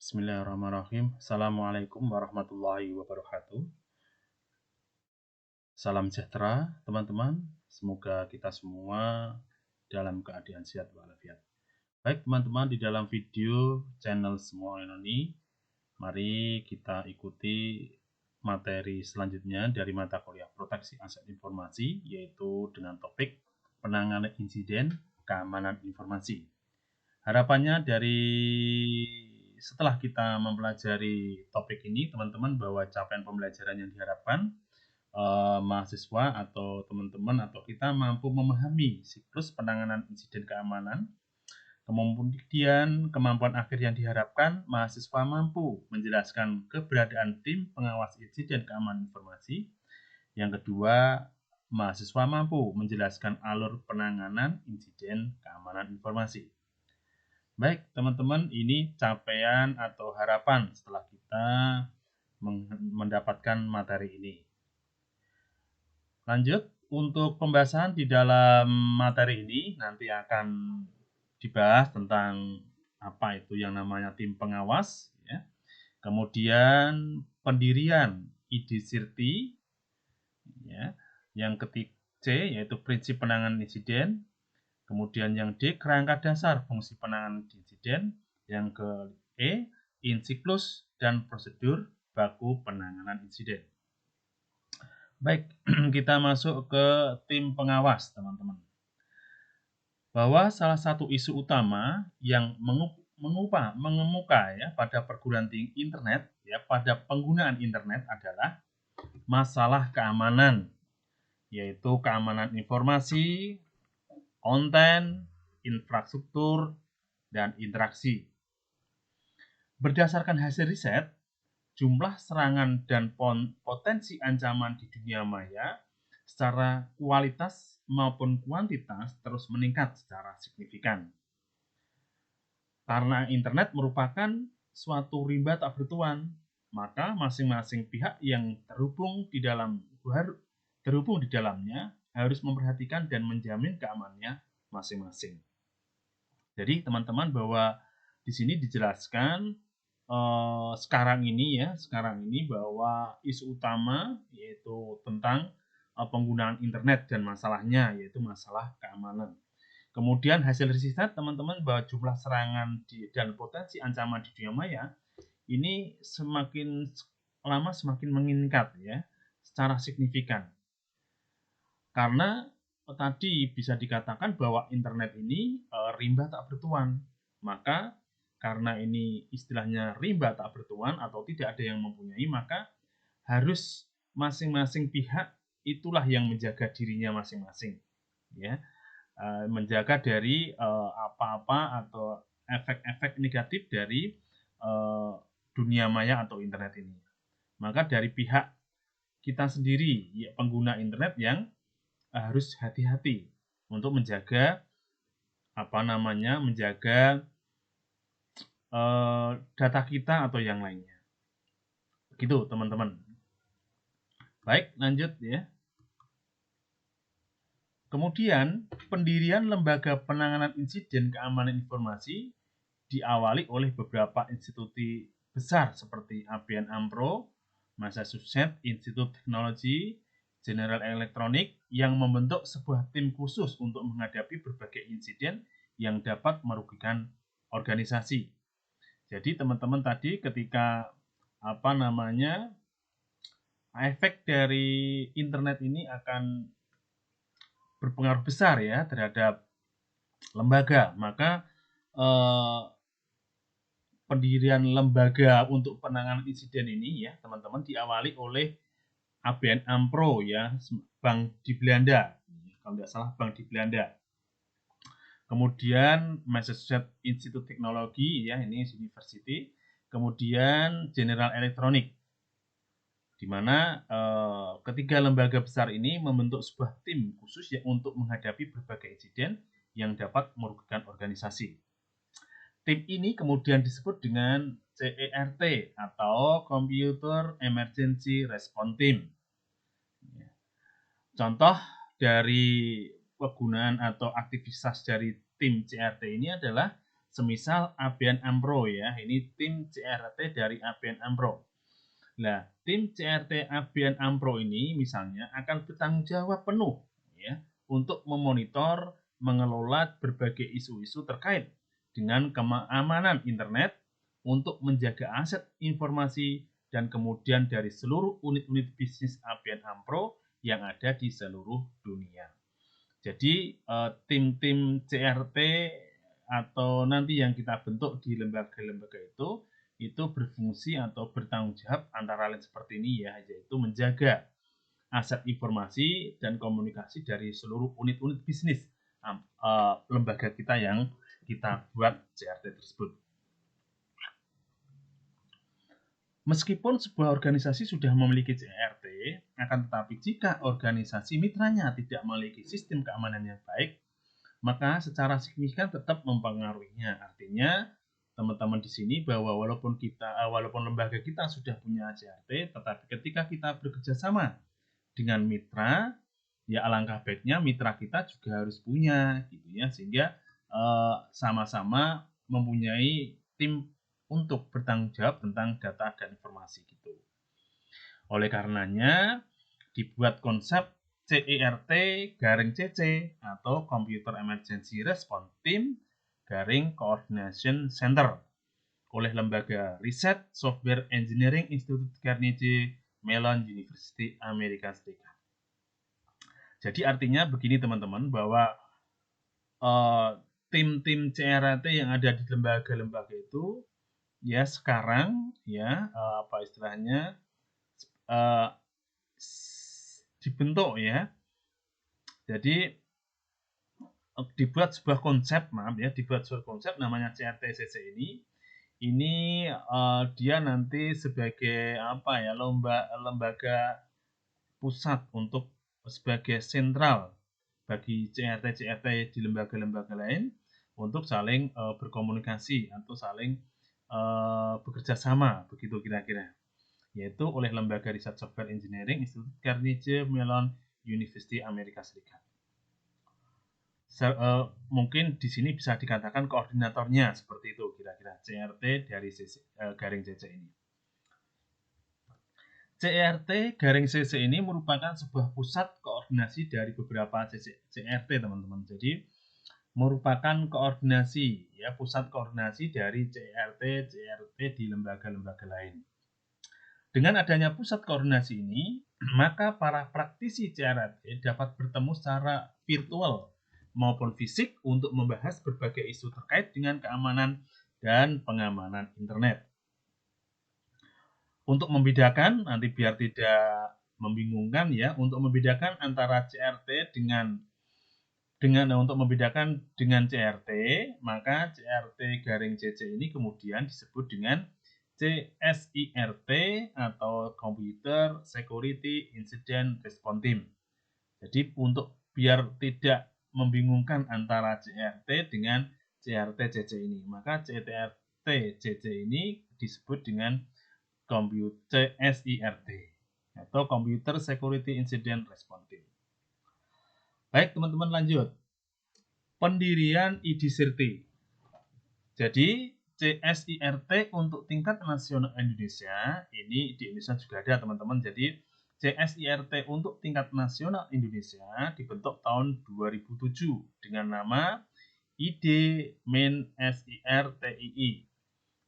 Bismillahirrahmanirrahim. Assalamualaikum warahmatullahi wabarakatuh. Salam sejahtera, teman-teman. Semoga kita semua dalam keadaan sehat walafiat. Baik, teman-teman, di dalam video channel Semua ini, mari kita ikuti materi selanjutnya dari mata kuliah Proteksi Aset Informasi, yaitu dengan topik penanganan insiden keamanan informasi. Harapannya dari setelah kita mempelajari topik ini, teman-teman, bahwa capaian pembelajaran yang diharapkan mahasiswa atau teman-teman atau kita mampu memahami siklus penanganan insiden keamanan, kemudian kemampuan akhir yang diharapkan mahasiswa mampu menjelaskan keberadaan tim pengawas insiden keamanan informasi. Yang kedua, mahasiswa mampu menjelaskan alur penanganan insiden keamanan informasi. Baik, teman-teman, ini capaian atau harapan setelah kita mendapatkan materi ini. Lanjut, untuk pembahasan di dalam materi ini nanti akan dibahas tentang apa itu yang namanya tim pengawas, ya. Kemudian pendirian IDCIRT, ya. Yang ketiga C yaitu prinsip penanganan insiden. Kemudian yang D, kerangka dasar fungsi penanganan insiden. Yang ke E, siklus dan prosedur baku penanganan insiden. Baik, kita masuk ke tim pengawas, teman-teman. Bahwa salah satu isu utama yang mengemuka ya pada perguruan tinggi internet, ya pada penggunaan internet adalah masalah keamanan, yaitu keamanan informasi, konten, infrastruktur, dan interaksi. Berdasarkan hasil riset, jumlah serangan dan potensi ancaman di dunia maya secara kualitas maupun kuantitas terus meningkat secara signifikan. Karena internet merupakan suatu rimba tak bertuan, maka masing-masing pihak yang terhubung di dalamnya harus memperhatikan dan menjamin keamanannya masing-masing. Jadi teman-teman, bahwa di sini dijelaskan sekarang ini bahwa isu utama yaitu tentang penggunaan internet dan masalahnya yaitu masalah keamanan. Kemudian hasil riset teman-teman bahwa jumlah serangan dan potensi ancaman di dunia maya ini semakin lama semakin meningkat ya secara signifikan. Karena tadi bisa dikatakan bahwa internet ini rimba tak bertuan. Maka karena ini istilahnya rimba tak bertuan atau tidak ada yang mempunyai, maka harus masing-masing pihak itulah yang menjaga dirinya masing-masing, ya, menjaga dari apa-apa atau efek-efek negatif dari dunia maya atau internet ini. Maka dari pihak kita sendiri, ya, pengguna internet yang harus hati-hati untuk menjaga data kita atau yang lainnya. Begitu, teman-teman. Baik, lanjut ya. Kemudian, pendirian Lembaga Penanganan Insiden Keamanan Informasi diawali oleh beberapa institusi besar seperti ABN AMRO, Massachusetts Institute Technology, General Electronic yang membentuk sebuah tim khusus untuk menghadapi berbagai insiden yang dapat merugikan organisasi. Jadi teman-teman tadi ketika efek dari internet ini akan berpengaruh besar ya terhadap lembaga, maka pendirian lembaga untuk penanganan insiden ini ya teman-teman diawali oleh ABN AMRO ya, bank di Belanda, kalau tidak salah bank di Belanda. Kemudian Massachusetts Institute Technology ya, ini university. Kemudian General Electronic, di mana ketiga lembaga besar ini membentuk sebuah tim khusus ya untuk menghadapi berbagai insiden yang dapat merugikan organisasi. Tim ini kemudian disebut dengan CERT atau Computer Emergency Response Team. Contoh dari penggunaan atau aktivitas dari tim CERT ini adalah Semisal ABN AMRO ya, ini tim CRT dari ABN AMRO. Nah, tim CRT ABN AMRO ini misalnya akan bertanggung jawab penuh ya untuk memonitor, mengelola berbagai isu-isu terkait dengan keamanan internet untuk menjaga aset informasi dan kemudian dari seluruh unit-unit bisnis ABN AMRO yang ada di seluruh dunia. Jadi tim-tim CRT atau nanti yang kita bentuk di lembaga-lembaga itu berfungsi atau bertanggung jawab antara lain seperti ini ya, yaitu menjaga aset informasi dan komunikasi dari seluruh unit-unit bisnis lembaga kita yang kita buat CRT tersebut. Meskipun sebuah organisasi sudah memiliki CRT, akan tetapi jika organisasi mitranya tidak memiliki sistem keamanan yang baik, maka secara signifikan tetap mempengaruhinya. Artinya, teman-teman di sini bahwa walaupun lembaga kita sudah punya CRT, tetapi ketika kita bekerja sama dengan mitra, ya alangkah baiknya mitra kita juga harus punya, gitu ya, sehingga sama-sama mempunyai tim untuk bertanggung jawab tentang data dan informasi gitu. Oleh karenanya, dibuat konsep CERT garing CC atau Computer Emergency Response Team garing Coordination Center oleh lembaga riset Software Engineering Institute Carnegie Mellon University Amerika Serikat. Jadi artinya begini teman-teman, bahwa tim-tim CRT yang ada di lembaga-lembaga itu ya sekarang ya apa istilahnya dibentuk ya. Jadi dibuat sebuah konsep, dibuat sebuah konsep namanya CRT-CC ini. Ini dia nanti sebagai apa ya, lembaga pusat untuk sebagai sentral bagi CRT-CRT di lembaga-lembaga lain untuk saling berkomunikasi atau saling bekerja sama, begitu kira-kira. Yaitu oleh lembaga riset software engineering Institute Carnegie Mellon University Amerika Serikat. Mungkin di sini bisa dikatakan koordinatornya seperti itu kira-kira CRT dari garing CC ini. CRT garing CC ini merupakan sebuah pusat koordinasi dari beberapa CRT teman-teman. Jadi merupakan koordinasi ya, pusat koordinasi dari CRT di lembaga-lembaga lain. Dengan adanya pusat koordinasi ini, maka para praktisi CRT dapat bertemu secara virtual maupun fisik untuk membahas berbagai isu terkait dengan keamanan dan pengamanan internet. Untuk membedakan, nanti biar tidak membingungkan ya, untuk membedakan antara CRT untuk membedakan dengan CRT, maka CRT garing CC ini kemudian disebut dengan CSIRT atau Computer Security Incident Response Team. Jadi untuk biar tidak membingungkan antara CRT dengan CRT-CC ini, maka CRT-CC ini disebut dengan Computer SIRT atau Computer Security Incident Response Team. Baik teman-teman, lanjut. Pendirian IDCIRT. Jadi CSIRT untuk tingkat nasional Indonesia, ini di Indonesia juga ada teman-teman. Jadi CSIRT untuk tingkat nasional Indonesia dibentuk tahun 2007 dengan nama ID Main SIRTII,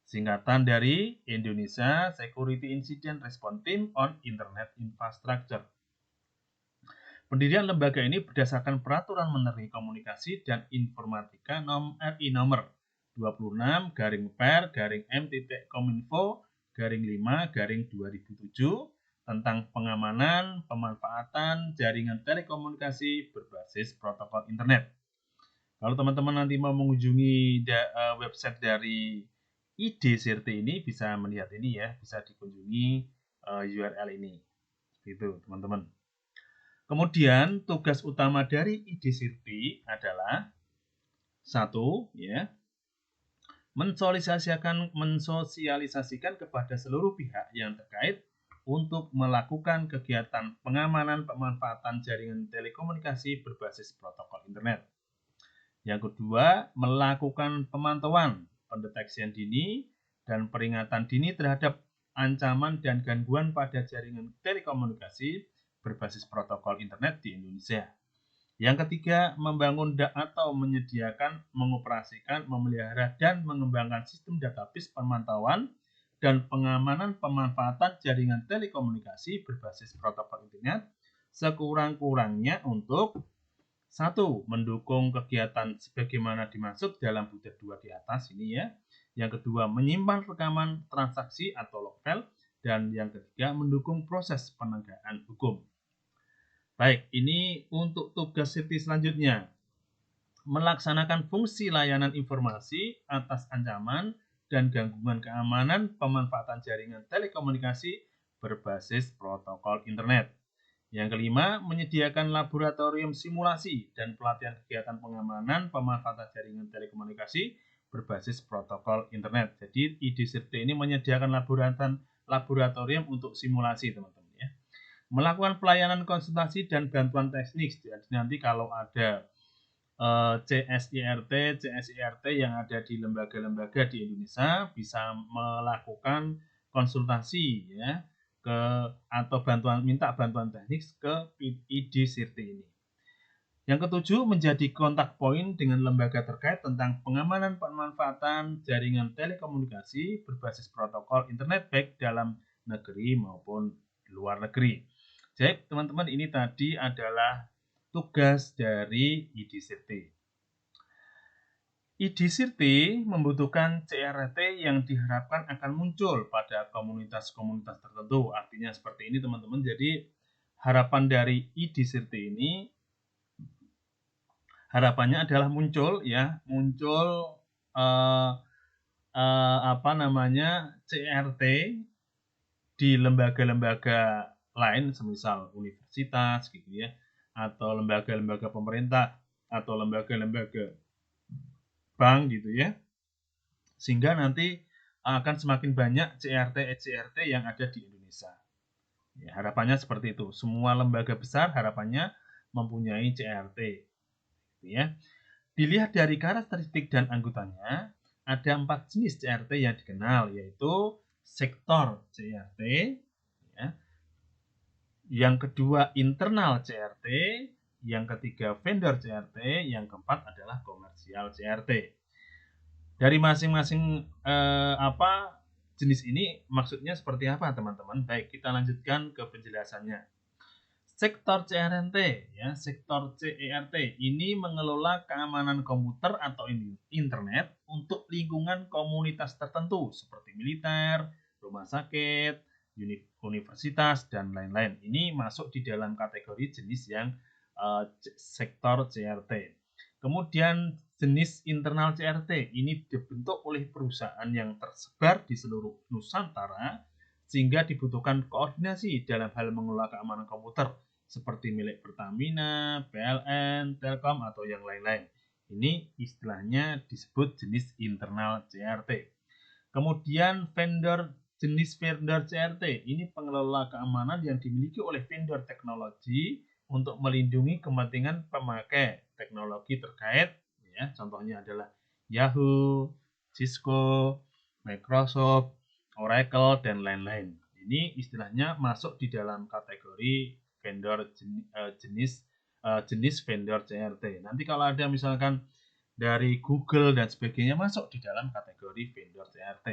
singkatan dari Indonesia Security Incident Response Team on Internet Infrastructure. Pendirian lembaga ini berdasarkan Peraturan Menteri Komunikasi dan Informatika RI nomor 26/M.Kominfo/5/2007 tentang pengamanan pemanfaatan jaringan telekomunikasi berbasis protokol internet. Kalau teman-teman nanti mau mengunjungi website dari IDCIRT ini, bisa melihat ini ya, bisa dikunjungi URL ini. Gitu, teman-teman. Kemudian tugas utama dari IDCIRT adalah satu ya, mensosialisasikan kepada seluruh pihak yang terkait untuk melakukan kegiatan pengamanan pemanfaatan jaringan telekomunikasi berbasis protokol internet. Yang kedua, melakukan pemantauan, pendeteksian dini, dan peringatan dini terhadap ancaman dan gangguan pada jaringan telekomunikasi berbasis protokol internet di Indonesia. Yang ketiga, membangun atau menyediakan, mengoperasikan, memelihara, dan mengembangkan sistem database pemantauan dan pengamanan pemanfaatan jaringan telekomunikasi berbasis protokol internet sekurang-kurangnya untuk 1. Mendukung kegiatan sebagaimana dimaksud dalam butir 2 di atas ini ya. Yang kedua, menyimpan rekaman transaksi atau log file. Dan yang ketiga, mendukung proses penegakan hukum. Baik, ini untuk tugas Siti selanjutnya. Melaksanakan fungsi layanan informasi atas ancaman dan gangguan keamanan pemanfaatan jaringan telekomunikasi berbasis protokol internet. Yang kelima, menyediakan laboratorium simulasi dan pelatihan kegiatan pengamanan pemanfaatan jaringan telekomunikasi berbasis protokol internet. Jadi IDCIRT ini menyediakan laboratorium untuk simulasi, teman-teman ya. Melakukan pelayanan konsultasi dan bantuan teknis. Jadi nanti kalau ada CSIRT yang ada di lembaga-lembaga di Indonesia bisa melakukan konsultasi ya atau minta bantuan teknis ke IDCIRT ini. Yang ketujuh, menjadi kontak point dengan lembaga terkait tentang pengamanan pemanfaatan jaringan telekomunikasi berbasis protokol internet baik dalam negeri maupun luar negeri. Jadi teman-teman, ini tadi adalah tugas dari IDCIRT. IDCIRT membutuhkan CRT yang diharapkan akan muncul pada komunitas-komunitas tertentu. Artinya seperti ini teman-teman. Jadi harapan dari IDCIRT ini harapannya adalah muncul CRT di lembaga-lembaga lain, semisal universitas gitu ya, atau lembaga-lembaga pemerintah atau lembaga-lembaga bank gitu ya, sehingga nanti akan semakin banyak CRT yang ada di Indonesia. Ya, harapannya seperti itu. Semua lembaga besar harapannya mempunyai CRT. Ya. Dilihat dari karakteristik dan anggotanya, ada 4 jenis CRT yang dikenal, yaitu sektor CRT, ya. Yang kedua internal CRT, yang ketiga vendor CRT, yang keempat adalah komersial CRT. Dari masing-masing jenis ini maksudnya seperti apa teman-teman? Baik, kita lanjutkan ke penjelasannya. Sektor CRT ya, sektor CERT ini mengelola keamanan komputer atau internet untuk lingkungan komunitas tertentu seperti militer, rumah sakit, universitas dan lain-lain. Ini masuk di dalam kategori jenis yang sektor CRT. Kemudian jenis internal CRT ini dibentuk oleh perusahaan yang tersebar di seluruh Nusantara sehingga dibutuhkan koordinasi dalam hal mengelola keamanan komputer seperti milik Pertamina, PLN, Telkom atau yang lain-lain. Ini istilahnya disebut jenis internal CRT. Kemudian jenis vendor CRT ini pengelola keamanan yang dimiliki oleh vendor teknologi untuk melindungi kepentingan pemakai teknologi terkait ya, contohnya adalah Yahoo, Cisco, Microsoft, Oracle dan lain-lain. Ini istilahnya masuk di dalam kategori vendor jenis vendor CRT. Nanti kalau ada misalkan dari Google dan sebagainya masuk di dalam kategori vendor CRT.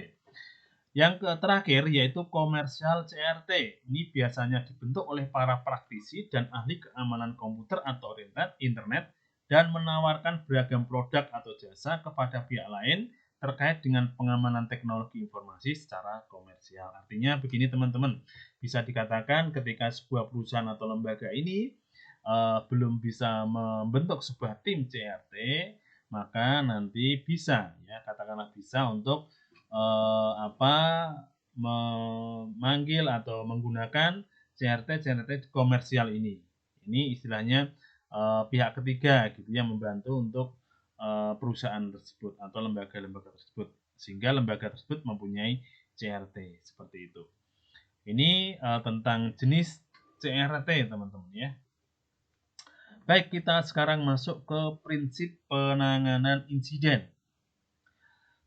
Yang terakhir yaitu komersial CRT. Ini biasanya dibentuk oleh para praktisi dan ahli keamanan komputer atau internet dan menawarkan beragam produk atau jasa kepada pihak lain terkait dengan pengamanan teknologi informasi secara komersial. Artinya begini teman-teman, bisa dikatakan ketika sebuah perusahaan atau lembaga ini belum bisa membentuk sebuah tim CRT, maka nanti bisa ya, katakanlah bisa untuk memanggil atau menggunakan CRT komersial ini. Ini istilahnya pihak ketiga gitu yang membantu untuk perusahaan tersebut atau lembaga-lembaga tersebut, sehingga lembaga tersebut mempunyai CRT seperti itu. Ini tentang jenis CRT teman-teman ya. Baik, kita sekarang masuk ke prinsip penanganan insiden.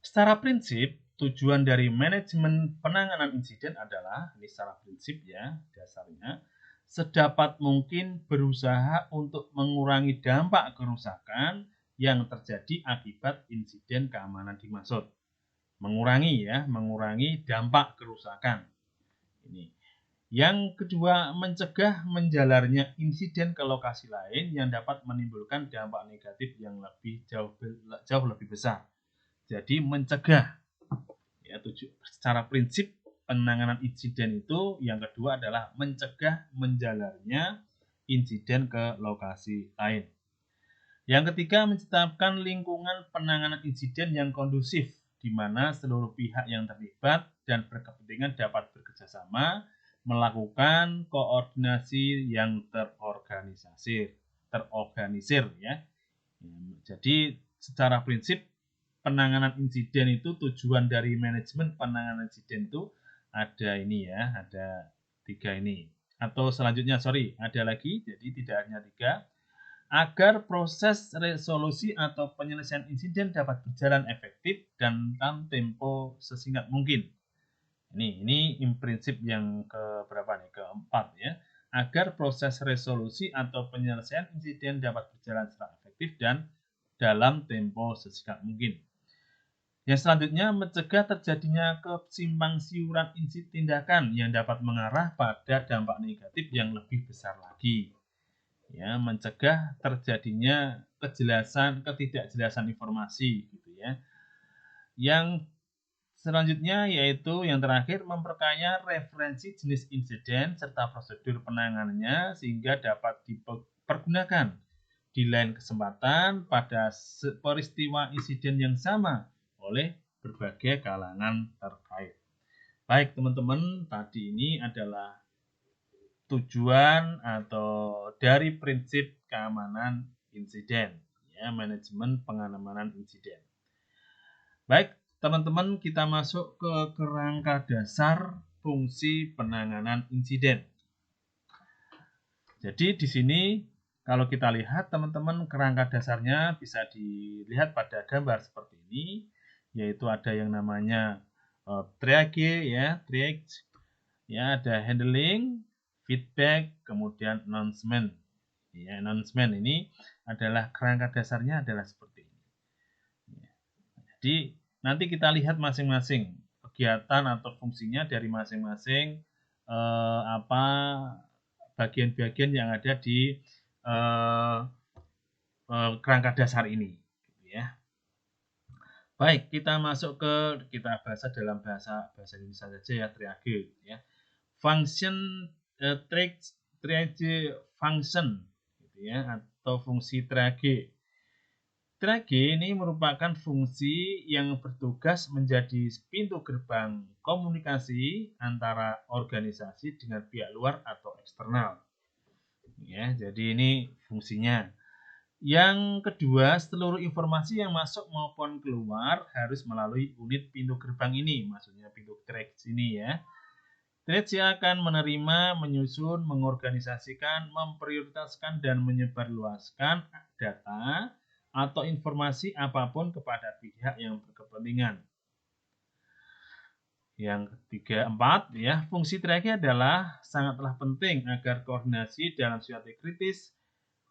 Secara prinsip, tujuan dari manajemen penanganan insiden adalah, ini secara prinsip ya, dasarnya, sedapat mungkin berusaha untuk mengurangi dampak kerusakan yang terjadi akibat insiden keamanan dimaksud. Mengurangi dampak kerusakan. Ini. Yang kedua, mencegah menjalarnya insiden ke lokasi lain yang dapat menimbulkan dampak negatif yang jauh lebih besar. Jadi mencegah. Ya, secara prinsip penanganan insiden itu yang kedua adalah mencegah menjalarnya insiden ke lokasi lain. Yang ketiga, menciptakan lingkungan penanganan insiden yang kondusif, di mana seluruh pihak yang terlibat dan berkepentingan dapat bekerjasama melakukan koordinasi yang terorganisir ya. Jadi secara prinsip penanganan insiden itu, tujuan dari manajemen penanganan insiden itu ada ini ya, ada 3 ini. Atau selanjutnya, ada lagi, jadi tidak hanya 3. Agar proses resolusi atau penyelesaian insiden dapat berjalan efektif dan dalam tempo sesingkat mungkin. Ini prinsip yang keempat ya. Agar proses resolusi atau penyelesaian insiden dapat berjalan secara efektif dan dalam tempo sesingkat mungkin. Yang selanjutnya, mencegah terjadinya kesimpangsiuran tindakan yang dapat mengarah pada dampak negatif yang lebih besar lagi. Ya, mencegah terjadinya ketidakjelasan informasi gitu ya. Yang selanjutnya yaitu yang terakhir, memperkaya referensi jenis insiden serta prosedur penanganannya sehingga dapat dipergunakan di lain kesempatan pada peristiwa insiden yang sama oleh berbagai kalangan terkait. Baik teman-teman, tadi ini adalah tujuan atau dari prinsip keamanan insiden, ya, manajemen pengamanan insiden. Baik, teman-teman, kita masuk ke kerangka dasar fungsi penanganan insiden. Jadi di sini kalau kita lihat teman-teman, kerangka dasarnya bisa dilihat pada gambar seperti ini, yaitu ada yang namanya triage ya, ada handling, feedback, kemudian announcement. Ya, announcement ini adalah kerangka dasarnya adalah seperti ini. Jadi nanti kita lihat masing-masing kegiatan atau fungsinya dari masing-masing bagian-bagian yang ada di kerangka dasar ini, ya. Baik, kita masuk kita bahasa dalam bahasa Indonesia saja ya, triage ya. Function triage function gitu ya, atau fungsi triage. Triage ini merupakan fungsi yang bertugas menjadi pintu gerbang komunikasi antara organisasi dengan pihak luar atau eksternal. Ya, jadi ini fungsinya. Yang kedua, seluruh informasi yang masuk maupun keluar harus melalui unit pintu gerbang ini, maksudnya pintu triage ini ya. Triage akan menerima, menyusun, mengorganisasikan, memprioritaskan, dan menyebarluaskan data atau informasi apapun kepada pihak yang berkepentingan. Yang ketiga, 4 ya, fungsi triage adalah sangatlah penting agar koordinasi dalam situasi kritis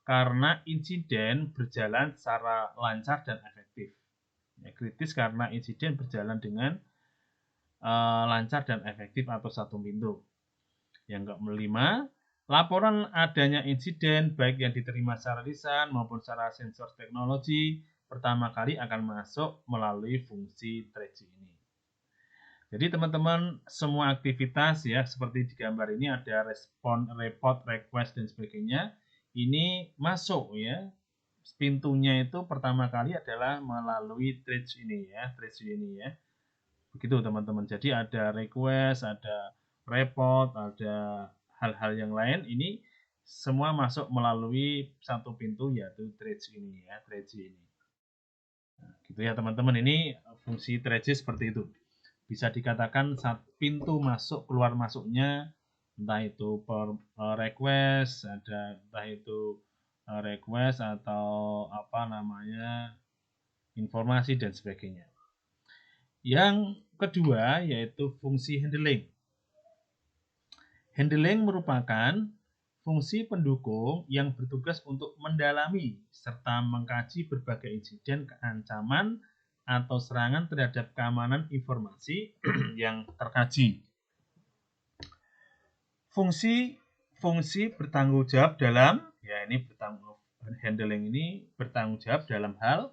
karena insiden berjalan secara lancar dan efektif. Ya, kritis karena insiden berjalan dengan lancar dan efektif atau satu pintu. Yang kelima, laporan adanya insiden baik yang diterima secara lisan maupun secara sensor teknologi pertama kali akan masuk melalui fungsi triage ini. Jadi teman-teman, semua aktivitas ya seperti di gambar ini ada respon, report, request dan sebagainya. Ini masuk ya. Pintunya itu pertama kali adalah melalui triage ini ya. Begitu teman-teman. Jadi ada request, ada report, ada hal-hal yang lain. Ini semua masuk melalui satu pintu yaitu triage ini ya, triage ini. Nah, gitu ya teman-teman. Ini fungsi triage seperti itu. Bisa dikatakan pintu masuk keluar masuknya, entah itu per request, entah itu request atau informasi dan sebagainya. Yang kedua yaitu fungsi handling. Handling merupakan fungsi pendukung yang bertugas untuk mendalami serta mengkaji berbagai insiden ancaman atau serangan terhadap keamanan informasi yang terkaji. Fungsi bertanggung jawab dalam, handling ini bertanggung jawab dalam hal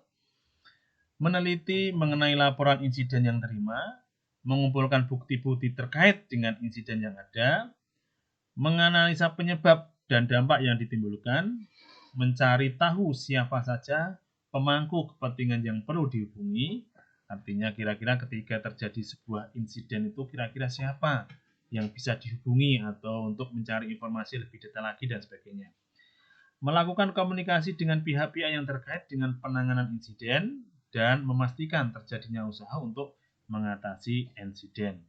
meneliti mengenai laporan insiden yang terima, mengumpulkan bukti-bukti terkait dengan insiden yang ada, menganalisa penyebab dan dampak yang ditimbulkan, mencari tahu siapa saja pemangku kepentingan yang perlu dihubungi. Artinya kira-kira ketika terjadi sebuah insiden itu kira-kira siapa yang bisa dihubungi atau untuk mencari informasi lebih detail lagi dan sebagainya. Melakukan komunikasi dengan pihak-pihak yang terkait dengan penanganan insiden dan memastikan terjadinya usaha untuk mengatasi insiden.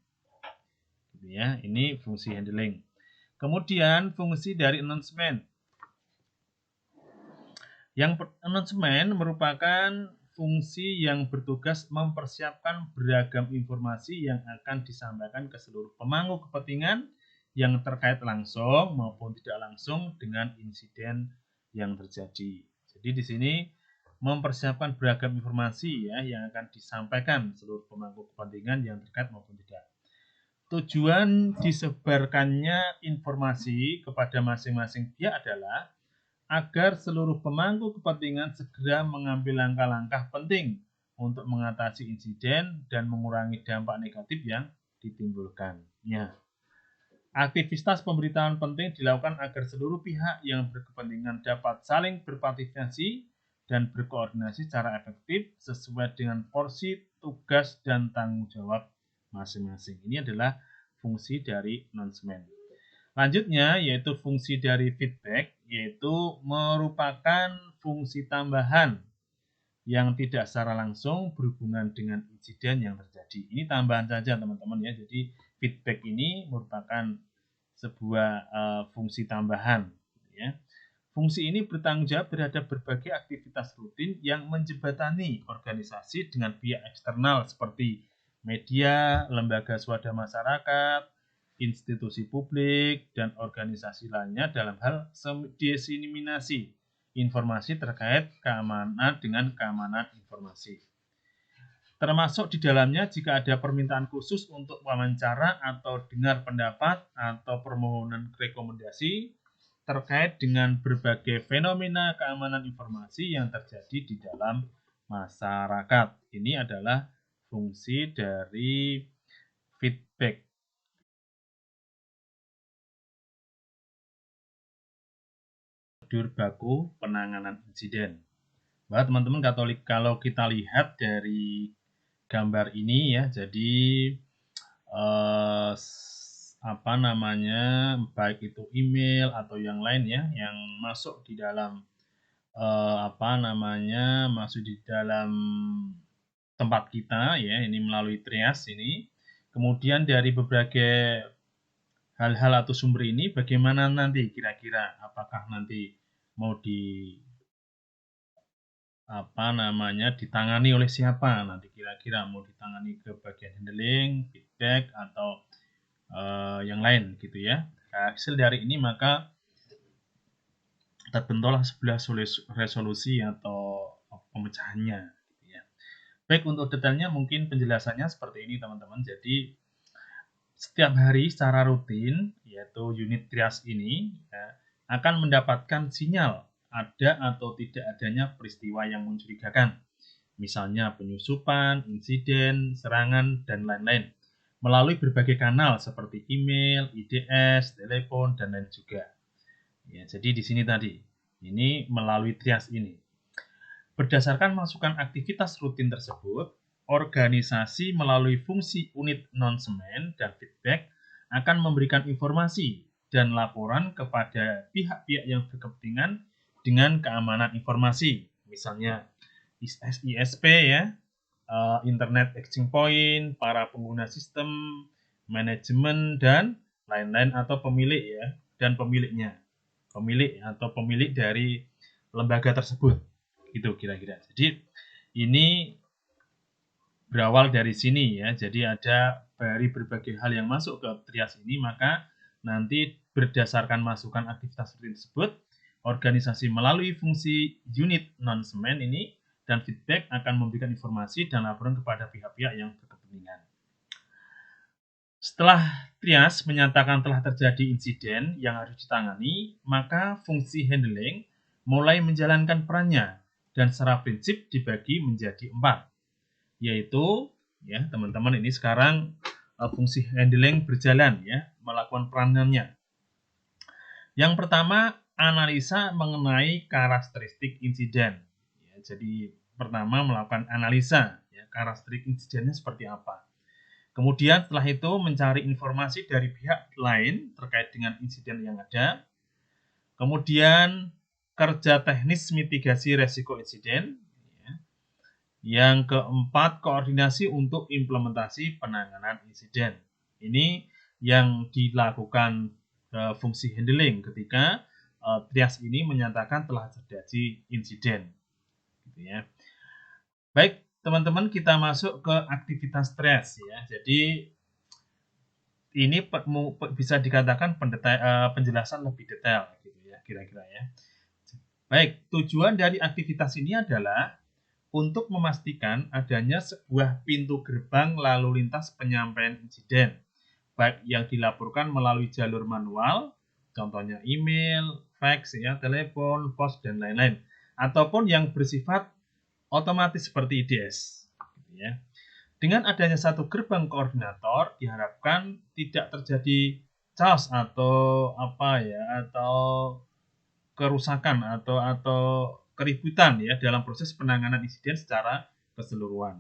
Ya, ini fungsi handling. Kemudian fungsi dari announcement. Yang announcement merupakan fungsi yang bertugas mempersiapkan beragam informasi yang akan disampaikan ke seluruh pemangku kepentingan yang terkait langsung maupun tidak langsung dengan insiden yang terjadi. Jadi di sini mempersiapkan beragam informasi ya yang akan disampaikan seluruh pemangku kepentingan yang terkait maupun tidak. Tujuan disebarkannya informasi kepada masing-masing pihak adalah agar seluruh pemangku kepentingan segera mengambil langkah-langkah penting untuk mengatasi insiden dan mengurangi dampak negatif yang ditimbulkannya. Aktivitas pemberitahuan penting dilakukan agar seluruh pihak yang berkepentingan dapat saling berpartisipasi dan berkoordinasi secara efektif sesuai dengan porsi, tugas, dan tanggung jawab masing-masing. Ini adalah fungsi dari announcement. Lanjutnya yaitu fungsi dari feedback, yaitu merupakan fungsi tambahan yang tidak secara langsung berhubungan dengan insiden yang terjadi. Ini tambahan saja teman-teman ya. Jadi feedback ini merupakan sebuah fungsi tambahan. Ya. Fungsi ini bertanggung jawab terhadap berbagai aktivitas rutin yang menjembatani organisasi dengan pihak eksternal seperti media, lembaga swadaya masyarakat, institusi publik, dan organisasi lainnya dalam hal diseminasi informasi terkait keamanan dengan keamanan informasi. Termasuk di dalamnya jika ada permintaan khusus untuk wawancara atau dengar pendapat atau permohonan rekomendasi terkait dengan berbagai fenomena keamanan informasi yang terjadi di dalam masyarakat. Ini adalah fungsi dari feedback. Prosedur baku penanganan insiden. Bah, teman-teman kalau kita lihat dari gambar ini ya, jadi baik itu email atau yang lain ya yang masuk di dalam masuk di dalam tempat kita ya, ini melalui trias ini. Kemudian dari berbagai hal-hal atau sumber ini bagaimana nanti kira-kira apakah nanti mau ditangani oleh siapa nanti kira-kira, mau ditangani ke bagian handling, feedback atau yang lain gitu ya. Hasil dari ini maka terbentuklah sebuah resolusi atau pemecahannya gitu ya. Baik, untuk detailnya mungkin penjelasannya seperti ini teman-teman. Jadi setiap hari secara rutin yaitu unit trias ini ya, akan mendapatkan sinyal ada atau tidak adanya peristiwa yang mencurigakan. Misalnya penyusupan, insiden, serangan, dan lain-lain. Melalui berbagai kanal seperti email, IDS, telepon, dan lain juga. Ya, jadi di sini tadi, ini melalui trias ini. Berdasarkan masukan aktivitas rutin tersebut, organisasi melalui fungsi unit announcement dan feedback akan memberikan informasi dan laporan kepada pihak-pihak yang berkepentingan dengan keamanan informasi. Misalnya ISP ya, Internet Exchange Point, para pengguna sistem, manajemen, dan lain-lain atau pemilik ya, dan pemiliknya. Pemilik atau pemilik dari lembaga tersebut. Itu kira-kira. Jadi ini berawal dari sini ya. Jadi ada dari berbagai hal yang masuk ke trias ini, maka nanti berdasarkan masukan aktivitas tersebut, organisasi melalui fungsi unit non-semen ini dan feedback akan memberikan informasi dan laporan kepada pihak-pihak yang berkepentingan. Setelah trias menyatakan telah terjadi insiden yang harus ditangani, maka fungsi handling mulai menjalankan perannya dan secara prinsip dibagi menjadi 4, yaitu ya teman-teman ini sekarang fungsi handling berjalan ya, melakukan peranannya. Yang pertama, analisa mengenai karakteristik insiden. Ya, jadi pertama melakukan analisa ya, karakteristik insidennya seperti apa. Kemudian setelah itu mencari informasi dari pihak lain terkait dengan insiden yang ada. Kemudian kerja teknis mitigasi resiko insiden. Yang keempat, koordinasi untuk implementasi penanganan insiden. Ini yang dilakukan fungsi handling ketika trias ini menyatakan telah terjadi insiden. Gitu ya. Baik, teman-teman, kita masuk ke aktivitas trias ya. Jadi ini bisa dikatakan penjelasan lebih detail gitu ya, kira-kira ya. Baik, tujuan dari aktivitas ini adalah untuk memastikan adanya sebuah pintu gerbang lalu lintas penyampaian insiden, baik yang dilaporkan melalui jalur manual, contohnya email, fax, ya, telepon, pos, dan lain-lain, ataupun yang bersifat otomatis seperti IDS. Ya. Dengan adanya satu gerbang koordinator, diharapkan tidak terjadi chaos atau kerusakan atau keributan ya dalam proses penanganan insiden secara keseluruhan.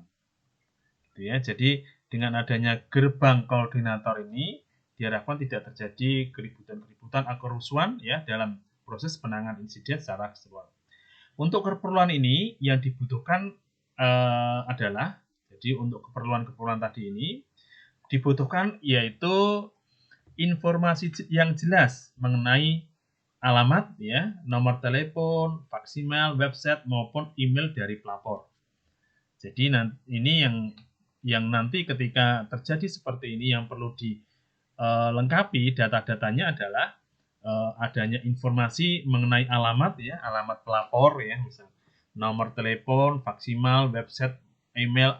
Gitu ya. Jadi dengan adanya gerbang koordinator ini diharapkan tidak terjadi keributan atau kerusuhan ya dalam proses penanganan insiden secara keseluruhan. Untuk keperluan ini yang dibutuhkan adalah jadi untuk keperluan tadi ini dibutuhkan yaitu informasi yang jelas mengenai alamat ya, nomor telepon, faksimal, website maupun email dari pelapor. Jadi ini yang nanti ketika terjadi seperti ini yang perlu dilengkapi data-datanya adalah adanya informasi mengenai alamat ya, alamat pelapor ya, misalnya nomor telepon, faksimal, website, email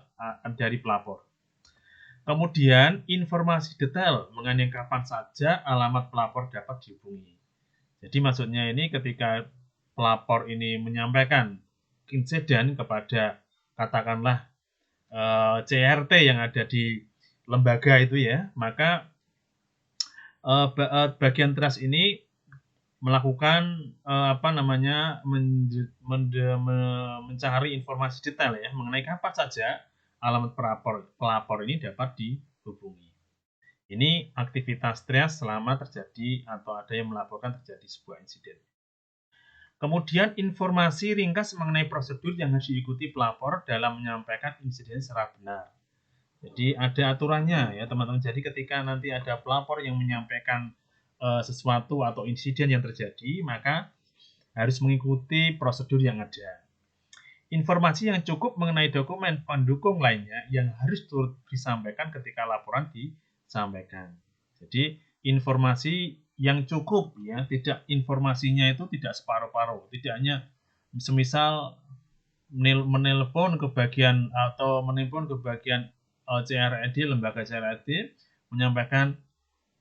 dari pelapor. Kemudian informasi detail mengenai kapan saja alamat pelapor dapat dihubungi. Jadi maksudnya ini ketika pelapor ini menyampaikan insiden kepada katakanlah CRT yang ada di lembaga itu ya, maka bagian trias ini melakukan mencari informasi detail ya mengenai kapan saja alamat pelapor ini dapat dihubungi. Ini aktivitas trias selama terjadi atau ada yang melaporkan terjadi sebuah insiden. Kemudian informasi ringkas mengenai prosedur yang harus diikuti pelapor dalam menyampaikan insiden secara benar. Jadi ada aturannya ya teman-teman. Jadi ketika nanti ada pelapor yang menyampaikan sesuatu atau insiden yang terjadi, maka harus mengikuti prosedur yang ada. Informasi yang cukup mengenai dokumen pendukung lainnya yang harus turut disampaikan ketika laporan disampaikan. Jadi informasi yang cukup ya, tidak informasinya itu tidak separuh-paruh, tidak hanya semisal menelpon ke bagian CRED, lembaga CRED menyampaikan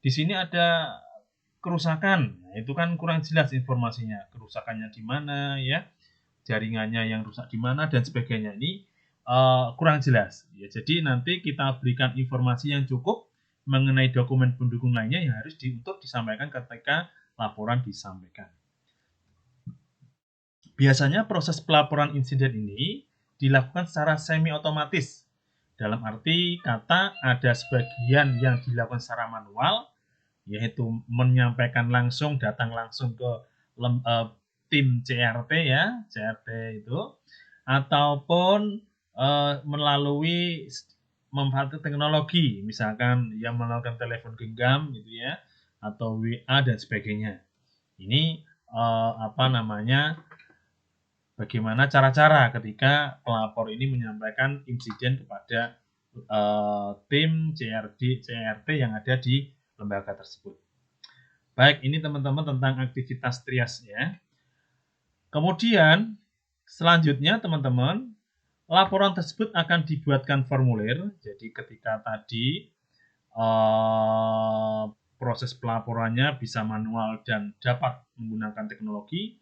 di sini ada kerusakan. Nah, itu kan kurang jelas informasinya, kerusakannya di mana ya, jaringannya yang rusak di mana dan sebagainya. Ini kurang jelas. Ya, jadi nanti kita berikan informasi yang cukup mengenai dokumen pendukung lainnya yang harus untuk disampaikan ketika laporan disampaikan. Biasanya proses pelaporan insiden ini dilakukan secara semi otomatis. Dalam arti kata ada sebagian yang dilakukan secara manual, yaitu menyampaikan langsung, datang langsung ke tim CRT ya, CRT itu, ataupun melalui memanfaatkan teknologi, misalkan yang melakukan telepon genggam gitu ya, atau WA dan sebagainya. Ini bagaimana cara-cara ketika pelapor ini menyampaikan insiden kepada tim CRD, CRT yang ada di lembaga tersebut. Baik, ini teman-teman tentang aktivitas trias ya. Kemudian selanjutnya teman-teman, laporan tersebut akan dibuatkan formulir. Jadi ketika tadi proses pelaporannya bisa manual dan dapat menggunakan teknologi,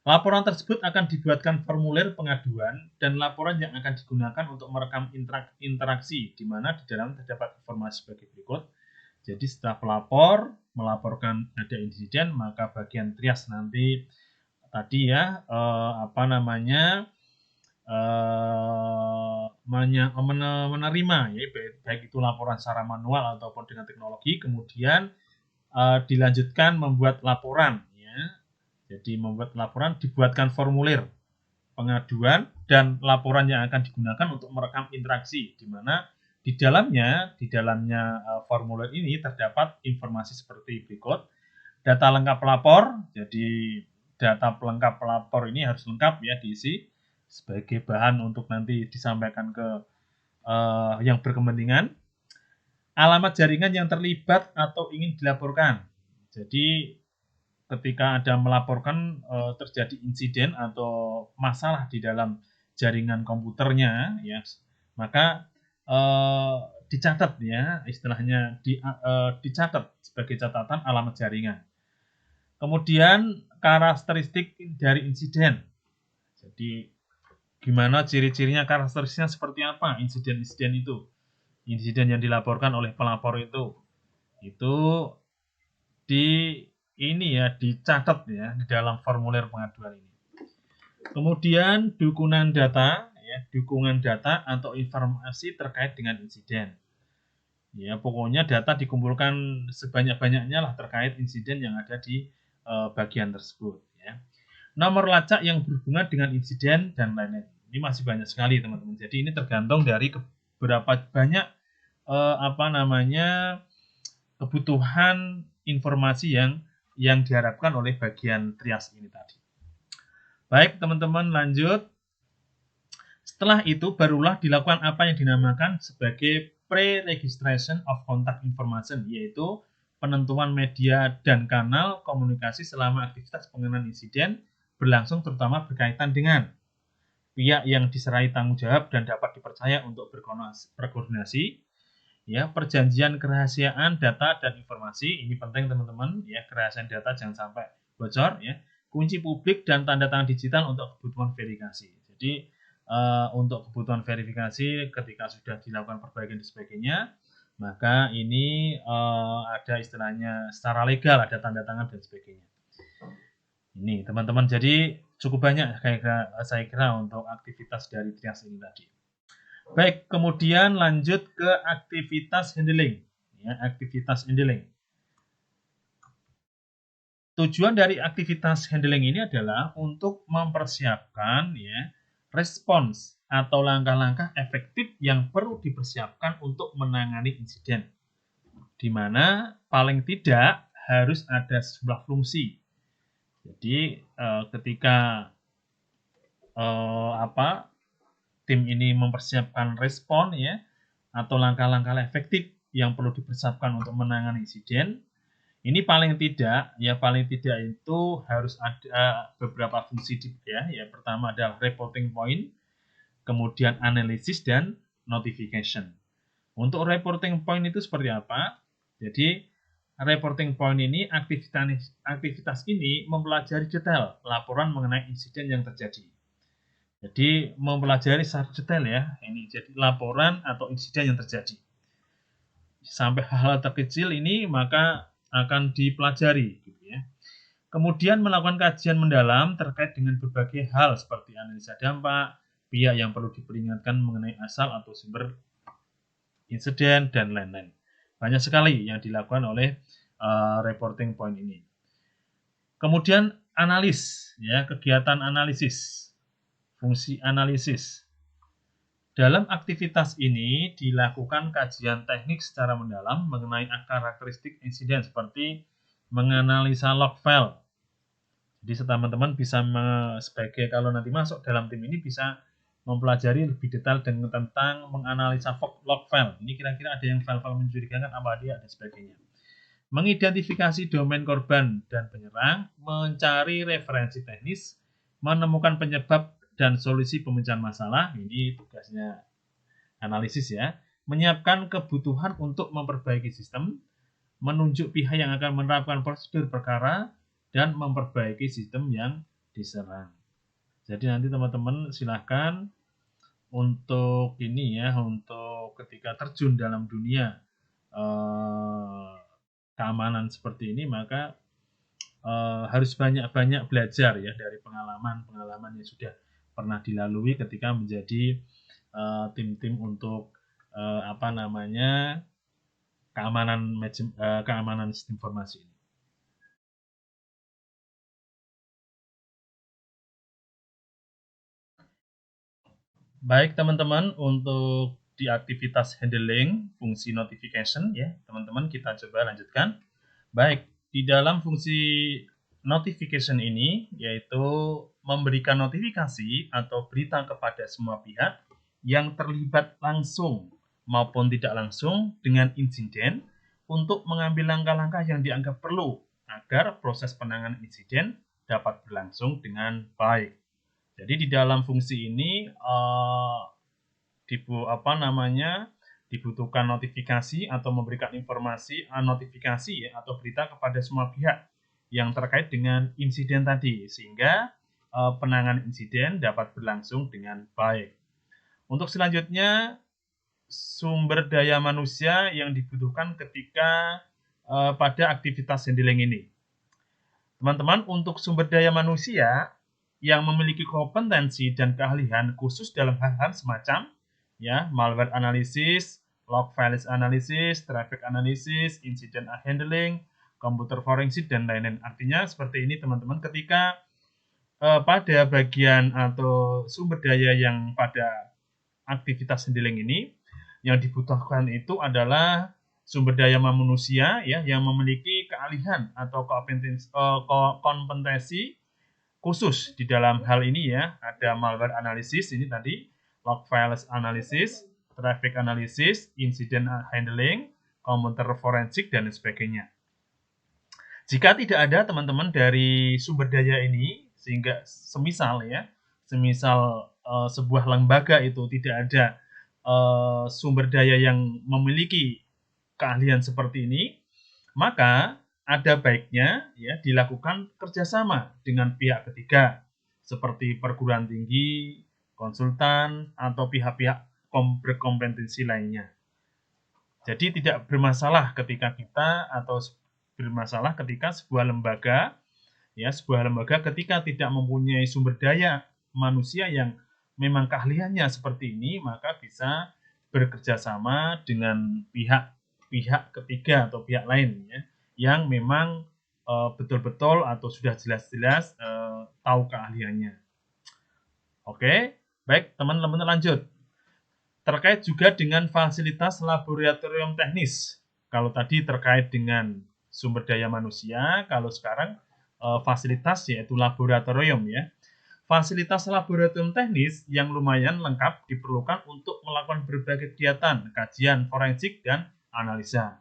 laporan tersebut akan dibuatkan formulir pengaduan dan laporan yang akan digunakan untuk merekam interaksi, di mana di dalam terdapat informasi sebagai berikut. Jadi setelah pelapor melaporkan ada insiden, maka bagian trias nanti tadi ya menerima ya, baik itu laporan secara manual ataupun dengan teknologi, kemudian dilanjutkan membuat laporan ya. Jadi membuat laporan, dibuatkan formulir pengaduan dan laporan yang akan digunakan untuk merekam interaksi, di mana di dalamnya formulir ini terdapat informasi seperti berikut. Data lengkap pelapor, jadi data lengkap pelapor ini harus lengkap ya diisi sebagai bahan untuk nanti disampaikan ke yang berkepentingan. Alamat jaringan yang terlibat atau ingin dilaporkan. Jadi ketika ada melaporkan terjadi insiden atau masalah di dalam jaringan komputernya ya, maka dicatat ya, istilahnya dicatat sebagai catatan alamat jaringan. Kemudian karakteristik dari insiden. Jadi gimana ciri-cirinya, karakteristiknya seperti apa insiden-insiden itu. Insiden yang dilaporkan oleh pelapor itu dicatat ya di dalam formulir pengaduan ini. Kemudian dukungan data atau informasi terkait dengan insiden. Ya, pokoknya data dikumpulkan sebanyak-banyaknya lah terkait insiden yang ada di bagian tersebut ya. Nomor lacak yang berhubungan dengan insiden dan lain-lain. Ini masih banyak sekali teman-teman. Jadi ini tergantung dari berapa banyak kebutuhan informasi yang diharapkan oleh bagian trias ini tadi. Baik teman-teman, lanjut. Setelah itu barulah dilakukan apa yang dinamakan sebagai pre-registration of contact information, yaitu penentuan media dan kanal komunikasi selama aktivitas pengenaan insiden berlangsung, terutama berkaitan dengan pihak yang diserai tanggung jawab dan dapat dipercaya untuk berkoordinasi. Ya, perjanjian kerahasiaan data dan informasi ini penting teman-teman ya, kerahasiaan data jangan sampai bocor ya. Kunci publik dan tanda tangan digital untuk kebutuhan verifikasi. Jadi untuk kebutuhan verifikasi ketika sudah dilakukan perbaikan dan sebagainya, maka ini ada istilahnya secara legal ada tanda tangan dan sebagainya. Ini teman-teman, jadi cukup banyak saya kira untuk aktivitas dari trias ini tadi. Baik, kemudian lanjut ke aktivitas handling. Ya, aktivitas handling. Tujuan dari aktivitas handling ini adalah untuk mempersiapkan ya respons atau langkah-langkah efektif yang perlu dipersiapkan untuk menangani insiden. Di mana paling tidak harus ada sebuah fungsi. Jadi ketika tim ini mempersiapkan respon ya atau langkah-langkah efektif yang perlu dipersiapkan untuk menangani insiden, ini paling tidak itu harus ada beberapa fungsi ya. Pertama adalah reporting point, kemudian analisis dan notification. Untuk reporting point itu seperti apa? Jadi reporting point ini aktivitas ini mempelajari detail laporan mengenai insiden yang terjadi. Jadi mempelajari secara detail ya, ini jadi laporan atau insiden yang terjadi. Sampai hal-hal terkecil ini maka akan dipelajari gitu ya. Kemudian melakukan kajian mendalam terkait dengan berbagai hal seperti analisa dampak, pihak yang perlu diperingatkan mengenai asal atau sumber insiden dan lain-lain. Banyak sekali yang dilakukan oleh reporting point ini. Kemudian analis ya, kegiatan analisis. Fungsi analisis. Dalam aktivitas ini dilakukan kajian teknik secara mendalam mengenai karakteristik insiden seperti menganalisa log file. Jadi teman-teman bisa sebagai kalau nanti masuk dalam tim ini bisa mempelajari lebih detail tentang menganalisa log file. Ini kira-kira ada yang file-file mencurigakan apa dia dan sebagainya. Mengidentifikasi domain korban dan penyerang, mencari referensi teknis, menemukan penyebab dan solusi pemecahan masalah. Ini tugasnya analisis ya. Menyiapkan kebutuhan untuk memperbaiki sistem, menunjuk pihak yang akan menerapkan prosedur perkara, dan memperbaiki sistem yang diserang. Jadi nanti teman-teman silahkan untuk ini ya, untuk ketika terjun dalam dunia keamanan seperti ini, maka harus banyak-banyak belajar ya dari pengalaman-pengalaman yang sudah pernah dilalui ketika menjadi tim-tim untuk keamanan sistem informasi ini. Baik teman-teman, untuk di aktivitas handling fungsi notification ya, teman-teman kita coba lanjutkan. Baik, di dalam fungsi notification ini yaitu memberikan notifikasi atau berita kepada semua pihak yang terlibat langsung maupun tidak langsung dengan insiden untuk mengambil langkah-langkah yang dianggap perlu agar proses penanganan insiden dapat berlangsung dengan baik. Jadi di dalam fungsi ini dibutuhkan notifikasi atau memberikan informasi notifikasi ya, atau berita kepada semua pihak yang terkait dengan insiden tadi sehingga penanganan insiden dapat berlangsung dengan baik. Untuk selanjutnya sumber daya manusia yang dibutuhkan ketika pada aktivitas handling ini. Teman-teman, untuk sumber daya manusia yang memiliki kompetensi dan keahlian khusus dalam hal-hal semacam ya, malware analysis, log files analysis, traffic analysis, incident handling, komputer forensik dan lain-lain. Artinya seperti ini teman-teman, ketika pada bagian atau sumber daya yang pada aktivitas handling ini yang dibutuhkan itu adalah sumber daya manusia ya yang memiliki keahlian atau kompetensi khusus di dalam hal ini ya. Ada malware analysis ini tadi, log files analysis, traffic analysis, incident handling, komputer forensik dan sebagainya. Jika tidak ada teman-teman dari sumber daya ini, sehingga semisal sebuah lembaga itu tidak ada sumber daya yang memiliki keahlian seperti ini, maka ada baiknya ya dilakukan kerjasama dengan pihak ketiga seperti perguruan tinggi, konsultan, atau pihak-pihak berkompetensi lainnya. Jadi tidak bermasalah ketika sebuah lembaga ketika tidak mempunyai sumber daya manusia yang memang keahliannya seperti ini, maka bisa bekerja sama dengan pihak ketiga atau pihak lain ya, yang memang betul-betul atau sudah jelas-jelas tahu keahliannya. Oke, baik teman-teman lanjut. Terkait juga dengan fasilitas laboratorium teknis. Kalau tadi terkait dengan sumber daya manusia, kalau sekarang fasilitas yaitu laboratorium ya. Fasilitas laboratorium teknis yang lumayan lengkap diperlukan untuk melakukan berbagai kegiatan, kajian forensik dan analisa.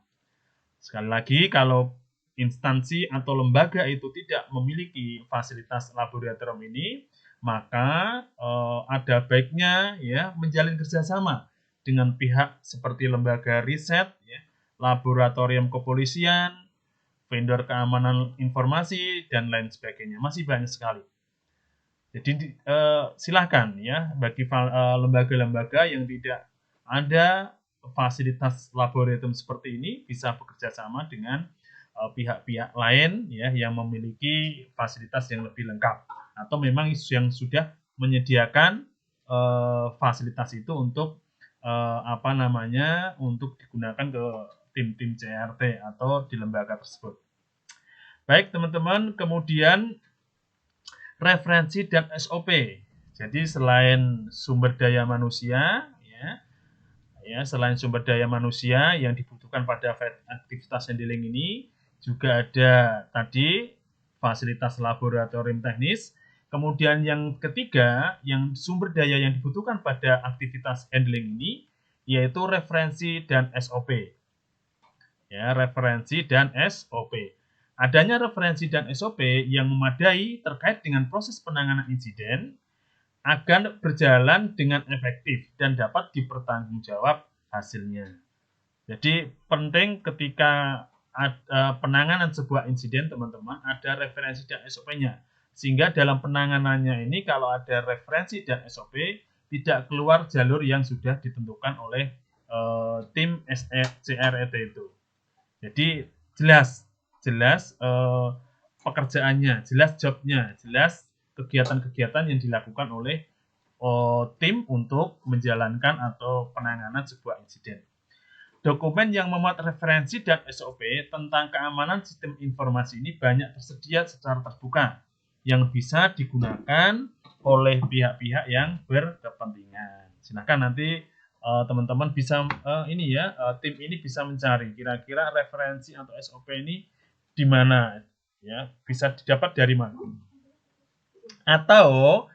Sekali lagi, kalau instansi atau lembaga itu tidak memiliki fasilitas laboratorium ini, maka ada baiknya ya menjalin kerjasama dengan pihak seperti lembaga riset, ya, laboratorium kepolisian, vendor keamanan informasi dan lain sebagainya. Masih banyak sekali. Jadi silakan ya bagi lembaga-lembaga yang tidak ada fasilitas laboratorium seperti ini bisa bekerja sama dengan pihak-pihak lain ya yang memiliki fasilitas yang lebih lengkap atau memang yang sudah menyediakan fasilitas itu untuk untuk digunakan ke tim-tim CRT atau di lembaga tersebut. Baik teman-teman, kemudian referensi dan SOP. Jadi selain sumber daya manusia, selain sumber daya manusia yang dibutuhkan pada aktivitas handling ini, juga ada tadi fasilitas laboratorium teknis. Kemudian yang ketiga, yang sumber daya yang dibutuhkan pada aktivitas handling ini, yaitu referensi dan SOP. Ya, referensi dan SOP. Adanya referensi dan SOP yang memadai terkait dengan proses penanganan insiden agar berjalan dengan efektif dan dapat dipertanggungjawab hasilnya. Jadi penting ketika penanganan sebuah insiden, teman-teman, ada referensi dan SOP-nya. Sehingga dalam penanganannya ini kalau ada referensi dan SOP, tidak keluar jalur yang sudah ditentukan oleh tim CRET itu. Jadi jelas pekerjaannya, jelas jobnya, jelas kegiatan-kegiatan yang dilakukan oleh tim untuk menjalankan atau penanganan sebuah insiden. Dokumen yang memuat referensi dan SOP tentang keamanan sistem informasi ini banyak tersedia secara terbuka yang bisa digunakan oleh pihak-pihak yang berkepentingan. Silakan nanti teman-teman bisa tim ini bisa mencari kira-kira referensi atau SOP ini di mana, ya, bisa didapat dari mana. Atau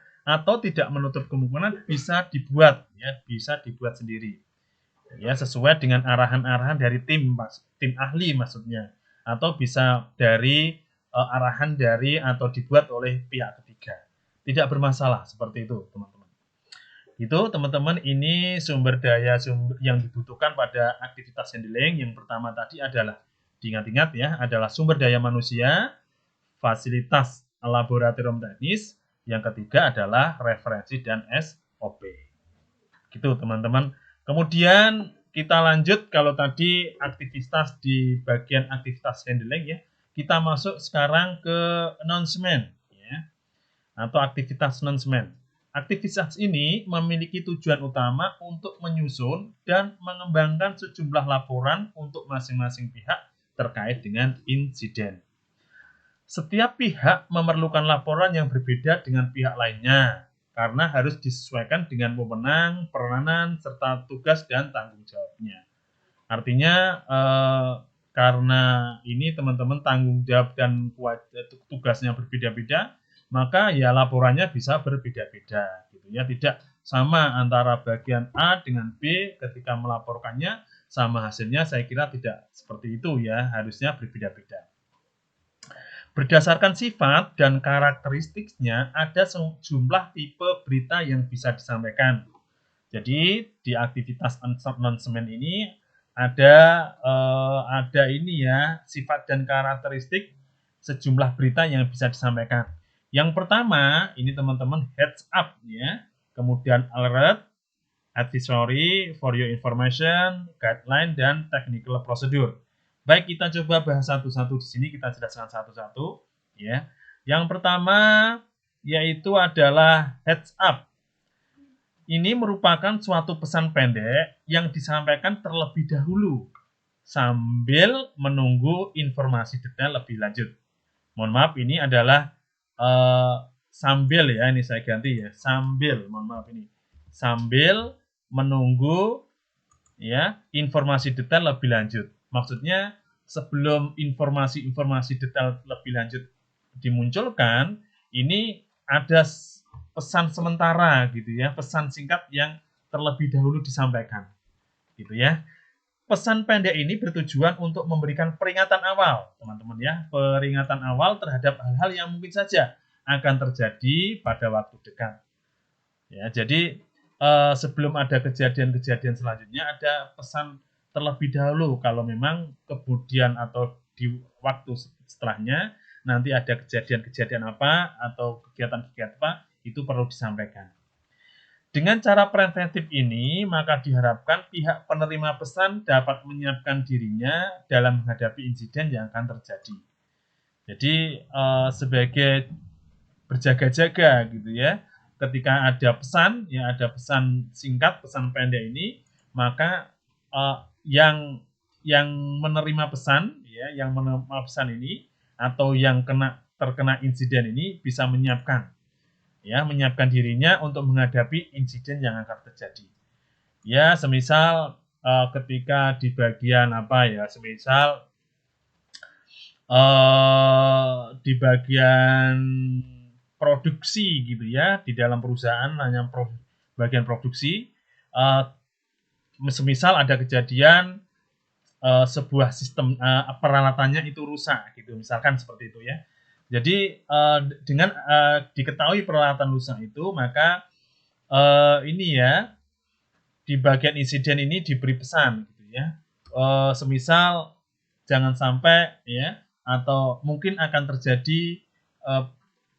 tidak menutup kemungkinan bisa dibuat sendiri. Ya, sesuai dengan arahan-arahan dari tim ahli maksudnya, atau bisa dari arahan dari atau dibuat oleh pihak ketiga. Tidak bermasalah seperti itu, teman-teman. Itu teman-teman, ini sumber daya yang dibutuhkan pada aktivitas handling. Yang pertama tadi adalah, diingat-ingat ya, adalah sumber daya manusia, fasilitas laboratorium teknis. Yang ketiga adalah referensi dan SOP. Gitu, teman-teman. Kemudian kita lanjut, kalau tadi aktivitas di bagian aktivitas handling ya, kita masuk sekarang ke announcement ya, atau aktivitas announcement. Aktivitas ini memiliki tujuan utama untuk menyusun dan mengembangkan sejumlah laporan untuk masing-masing pihak terkait dengan insiden. Setiap pihak memerlukan laporan yang berbeda dengan pihak lainnya, karena harus disesuaikan dengan wewenang, peranan, serta tugas dan tanggung jawabnya. Artinya karena ini teman-teman tanggung jawab dan tugasnya berbeda-beda, maka ya laporannya bisa berbeda-beda gitu ya. Tidak sama antara bagian A dengan B ketika melaporkannya sama hasilnya, saya kira tidak seperti itu ya, harusnya berbeda-beda. Berdasarkan sifat dan karakteristiknya, ada sejumlah tipe berita yang bisa disampaikan. Jadi di aktivitas announcement ini ada ini ya, sifat dan karakteristik sejumlah berita yang bisa disampaikan. Yang pertama, ini teman-teman, heads up ya, kemudian alert, advisory, for your information, guideline, dan technical procedure. Baik, kita coba bahas satu-satu di sini, kita jelaskan satu-satu ya. Yang pertama yaitu adalah heads up. Ini merupakan suatu pesan pendek yang disampaikan terlebih dahulu sambil menunggu informasi detail lebih lanjut. Mohon maaf, ini adalah sambil ya, ini saya ganti ya, sambil, mohon maaf ini, sambil menunggu ya informasi detail lebih lanjut. Maksudnya sebelum informasi detail lebih lanjut dimunculkan, ini ada pesan sementara gitu ya, pesan singkat yang terlebih dahulu disampaikan gitu ya. Pesan pendek ini bertujuan untuk memberikan peringatan awal, teman-teman ya, peringatan awal terhadap hal-hal yang mungkin saja akan terjadi pada waktu dekat. Ya, jadi sebelum ada kejadian-kejadian selanjutnya, ada pesan terlebih dahulu kalau memang kemudian atau di waktu setelahnya nanti ada kejadian-kejadian apa atau kegiatan-kegiatan apa, itu perlu disampaikan. Dengan cara preventif ini, maka diharapkan pihak penerima pesan dapat menyiapkan dirinya dalam menghadapi insiden yang akan terjadi. Jadi sebagai berjaga-jaga gitu ya, ketika ada pesan, ya ada pesan singkat, pesan pendek ini, maka yang menerima pesan, ya, yang menerima pesan ini atau yang terkena insiden ini bisa menyiapkan dirinya untuk menghadapi insiden yang akan terjadi. Ya, semisal ketika di bagian apa ya, semisal di di bagian produksi gitu ya, di dalam perusahaan hanya bagian produksi, semisal ada kejadian sebuah sistem peralatannya itu rusak gitu, misalkan seperti itu ya. Jadi dengan diketahui peralatan rusak itu, maka ini ya, di bagian insiden ini diberi pesan gitu ya. Semisal jangan sampai ya, atau mungkin akan terjadi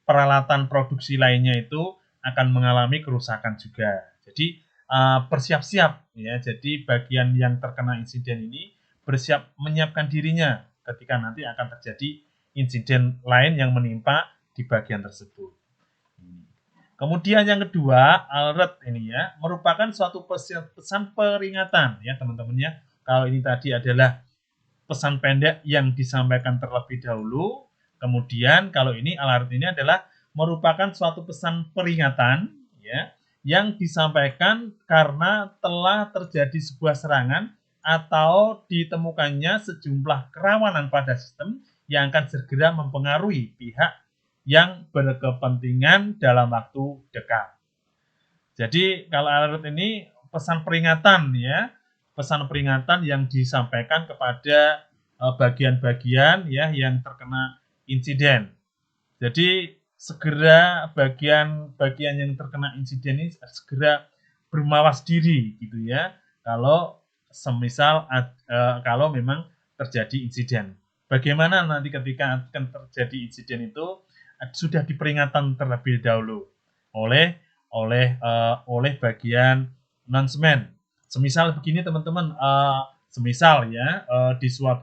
peralatan produksi lainnya itu akan mengalami kerusakan juga. Jadi bersiap-siap ya. Jadi bagian yang terkena insiden ini bersiap menyiapkan dirinya ketika nanti akan terjadi insiden lain yang menimpa di bagian tersebut. Kemudian yang kedua, alert ini ya, merupakan suatu pesan peringatan ya teman-teman ya. Kalau ini tadi adalah pesan pendek yang disampaikan terlebih dahulu, kemudian kalau ini alert ini adalah merupakan suatu pesan peringatan ya, yang disampaikan karena telah terjadi sebuah serangan atau ditemukannya sejumlah kerawanan pada sistem yang akan segera mempengaruhi pihak yang berkepentingan dalam waktu dekat. Jadi kalau alert ini pesan peringatan ya, pesan peringatan yang disampaikan kepada bagian-bagian ya yang terkena insiden. Jadi segera bagian-bagian yang terkena insiden ini segera bermawas diri gitu ya. Kalau semisal kalau memang terjadi insiden. Bagaimana nanti ketika akan terjadi insiden itu sudah diperingatkan terlebih dahulu oleh bagian announcement. Semisal begini teman-teman, semisal ya di sebuah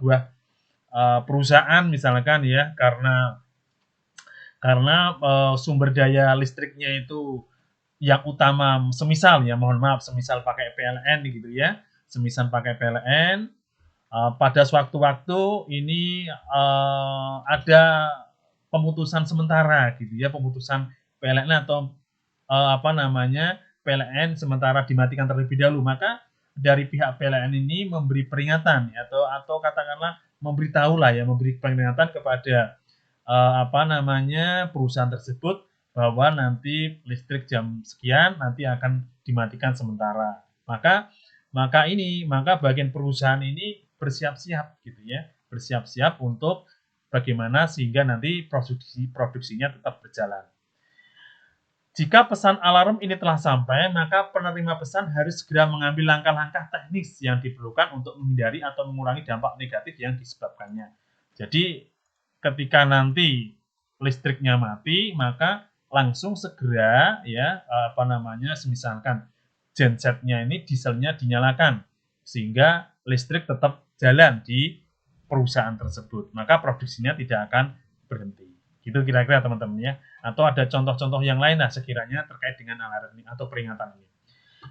perusahaan misalkan ya, karena sumber daya listriknya itu yang utama, semisal ya, mohon maaf, semisal pakai PLN gitu ya, semisal pakai PLN, pada sewaktu-waktu ini ada pemutusan sementara gitu ya, pemutusan PLN atau PLN sementara dimatikan terlebih dahulu, maka dari pihak PLN ini memberi peringatan ya, atau katakanlah memberitahu lah ya, memberi peringatan kepada perusahaan tersebut bahwa nanti listrik jam sekian nanti akan dimatikan sementara. Maka bagian perusahaan ini bersiap-siap gitu ya, bersiap-siap untuk bagaimana sehingga nanti produksinya tetap berjalan. Jika pesan alarm ini telah sampai, maka penerima pesan harus segera mengambil langkah-langkah teknis yang diperlukan untuk menghindari atau mengurangi dampak negatif yang disebabkannya. Jadi ketika nanti listriknya mati, maka langsung segera ya misalkan gensetnya ini dieselnya dinyalakan sehingga listrik tetap jalan di perusahaan tersebut, maka produksinya tidak akan berhenti. Gitu kira-kira teman-teman ya. Atau ada contoh-contoh yang lain lah sekiranya terkait dengan alarm ini atau peringatan ini.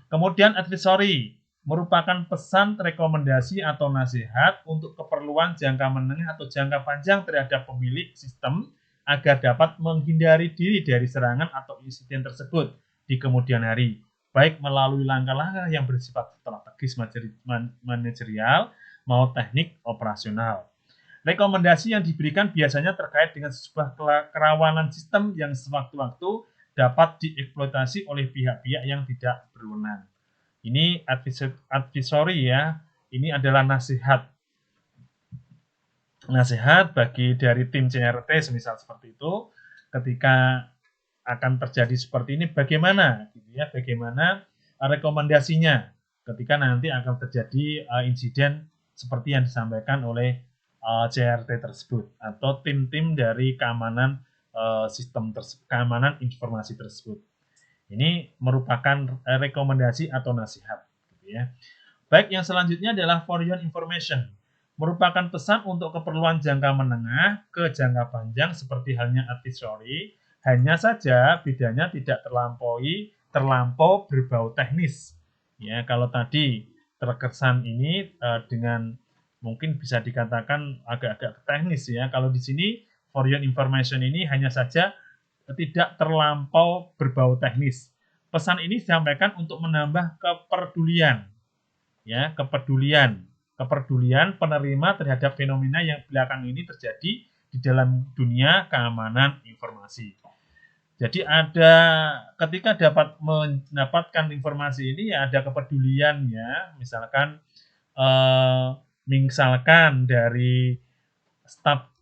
Kemudian advisory merupakan pesan, rekomendasi atau nasihat untuk keperluan jangka menengah atau jangka panjang terhadap pemilik sistem agar dapat menghindari diri dari serangan atau insiden tersebut di kemudian hari, baik melalui langkah-langkah yang bersifat strategis manajerial maupun teknik operasional. Rekomendasi yang diberikan biasanya terkait dengan sebuah kerawanan sistem yang sewaktu-waktu dapat dieksploitasi oleh pihak-pihak yang tidak berwenang. Ini advisory ya, ini adalah nasihat bagi dari tim CRT semisal seperti itu, ketika akan terjadi seperti ini bagaimana gitu ya, bagaimana rekomendasinya ketika nanti akan terjadi insiden seperti yang disampaikan oleh CRT tersebut atau tim-tim dari keamanan sistem keamanan informasi tersebut. Ini merupakan rekomendasi atau nasihat gitu ya. Baik, yang selanjutnya adalah for your information. Merupakan pesan untuk keperluan jangka menengah ke jangka panjang seperti halnya advisory, hanya saja bedanya tidak terlampau berbau teknis. Ya, kalau tadi terkesan ini dengan mungkin bisa dikatakan agak-agak teknis ya. Kalau di sini for your information ini hanya saja tidak terlampau berbau teknis. Pesan ini disampaikan untuk menambah kepedulian ya, kepedulian penerima terhadap fenomena yang belakang ini terjadi di di dalam dunia keamanan informasi. Jadi ada ketika dapat mendapatkan informasi ini ya ada kepedulian ya, misalkan dari staf